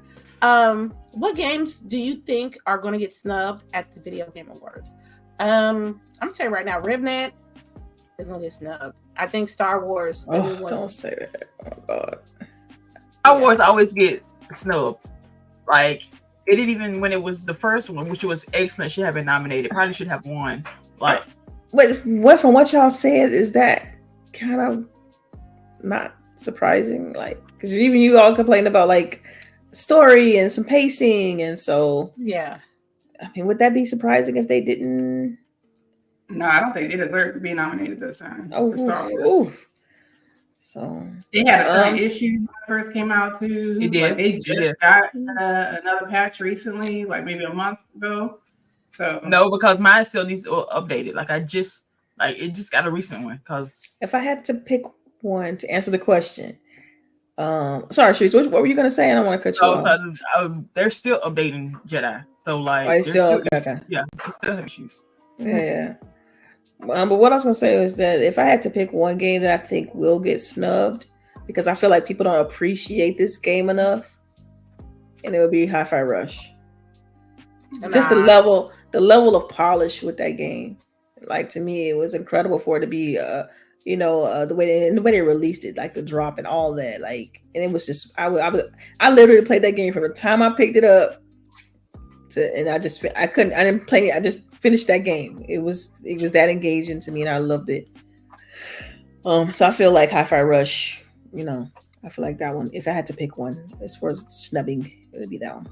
What games do you think are going to get snubbed at the Video Game Awards? I'm gonna tell you right now, Rivnet is gonna get snubbed. I think Star Wars. Don't say that. Oh God. Star Wars always get snubbed. Like it didn't even when it was the first one, which was excellent. Should have been nominated. Probably should have won. Like, what from what y'all said, is that kind of not surprising? Like, because even you all complained about like story and some pacing, and so yeah. I mean, would that be surprising if they didn't? No, I don't think they deserve to be nominated this time. Oh, for Star Wars. So they had a ton of issues when it first came out too. It did. Like, they just got another patch recently, like maybe a month ago. So no, because mine still needs to update it. Like it just got a recent one. Because if I had to pick one to answer the question, sorry, Sharice, what were you gonna say? I don't want to cut you off. So they're still updating Jedi. So like, it's still okay. Yeah, they still have issues. Yeah. But what I was gonna say is that if I had to pick one game that I think will get snubbed, because I feel like people don't appreciate this game enough, and it would be Hi-Fi Rush. Just the level of polish with that game. Like, to me, it was incredible for it to be you know, the way they released it, like the drop and all that, like, and it was just I literally played that game from the time I picked it up and I didn't play it. I just finished that game. It was that engaging to me, and I loved it. So I feel like Hi-Fi Rush, you know, I feel like that one. If I had to pick one as far as snubbing, it would be that one.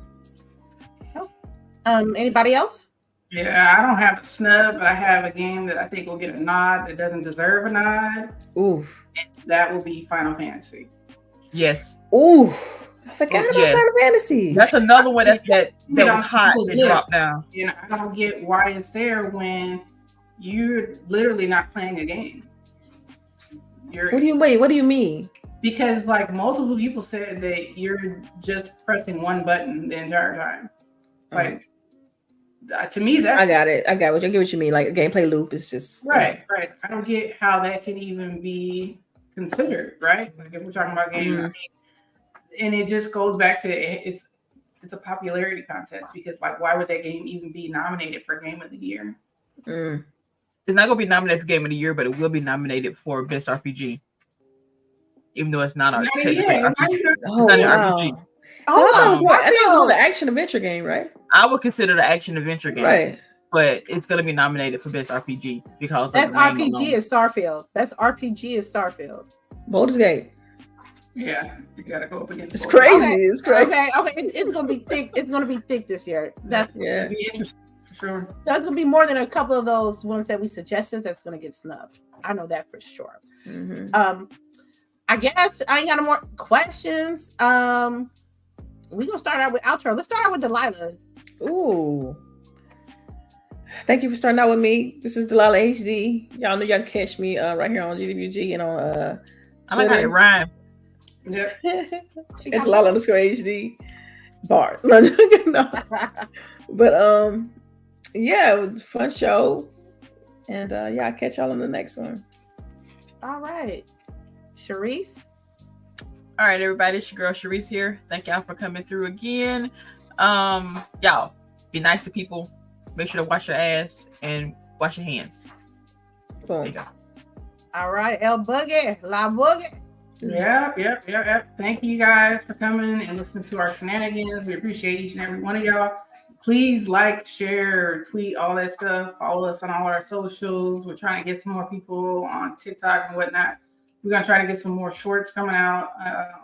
Anybody else? Yeah, I don't have a snub, but I have a game that I think will get a nod that doesn't deserve a nod. Oof. And that will be Final Fantasy. Yes. Ooh, I forgot about Final Fantasy. That's another one that was hot and dropped down. You know, I don't get why it's there when you're literally not playing a game. What do you mean? Because like multiple people said that you're just pressing one button the entire time. Like to me, that I get what you mean. Like a gameplay loop is just right. I don't get how that can even be considered, right? Like if we're talking about games, I mean, and it just goes back to it's a popularity contest because like why would that game even be nominated for Game of the Year? It's not going to be nominated for Game of the Year, but it will be nominated for Best RPG. Even though it's not a RPG. RPG. I thought it was more an action adventure game, right? I would consider the action adventure game. Right. But it's going to be nominated for Best RPG because that's RPG is Starfield. That's RPG is Starfield. Baldur's Gate. Yeah, you gotta go up against. It's crazy. Okay. It's crazy. Okay. It's gonna be thick. It's gonna be thick this year. That's be interesting for sure. That's gonna be more than a couple of those ones that we suggested. That's gonna get snubbed. I know that for sure. I guess I ain't got no more questions. We gonna start out with outro. Let's start out with Delilah. Ooh. Thank you for starting out with me. This is Delilah HD. Y'all know y'all can catch me right here on GWG and on Twitter. I like how it rhyme. Yeah. It's Delilah _HD. Bars. No. But yeah, it was a fun show. And I'll catch y'all on the next one. All right. CHAREECE. All right, everybody. It's your girl CHAREECE here. Thank y'all for coming through again. Y'all be nice to people. Make sure to wash your ass and wash your hands. Boom. There you go. All right, LBOOGIE. Yep. Thank you guys for coming and listening to our shenanigans. We appreciate each and every one of y'all. Please like, share, tweet, all that stuff. Follow us on all our socials. We're trying to get some more people on TikTok and whatnot. We're going to try to get some more shorts coming out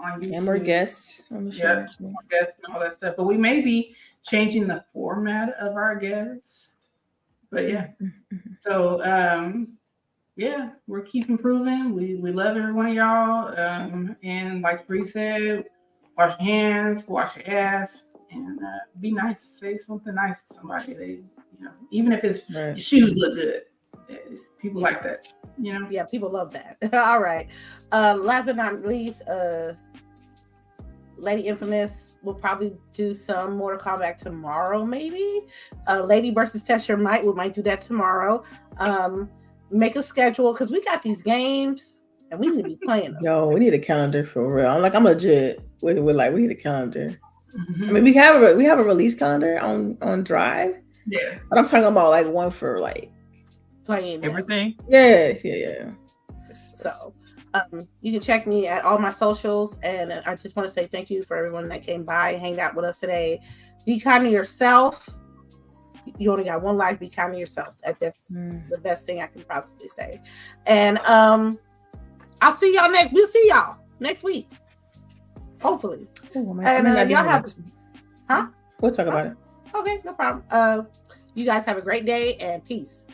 on YouTube. And more guests on the show. Yeah, more guests and all that stuff. But we may be changing the format of our guests. But yeah. So, we're keep improving. We love every one of y'all. And like Bree said, wash your hands, wash your ass, and be nice. Say something nice to somebody. Even if your shoes look good. People like that. Yeah, people love that. All right. Last but not least, Lady Infamous will probably do some Mortal Kombat tomorrow, maybe. Lady versus Test Your Might, we might do that tomorrow. Make a schedule because we got these games and we need to be playing them. Yo, we need a calendar for real. I'm legit. We're like, we need a calendar. I memean, we have a release calendar on Drive. Yeah. But I'm talking about like one for like playing everything. Yeah. So you can check me at all my socials, and I just want to say thank you for everyone that came by and hanged out with us today. Be kind to yourself. You only got one life. Be kind to yourself. That's the best thing I can possibly say. And I'll see y'all we'll see y'all next week, hopefully. And y'all have We'll talk about it. Okay, no problem. You guys have a great day and peace.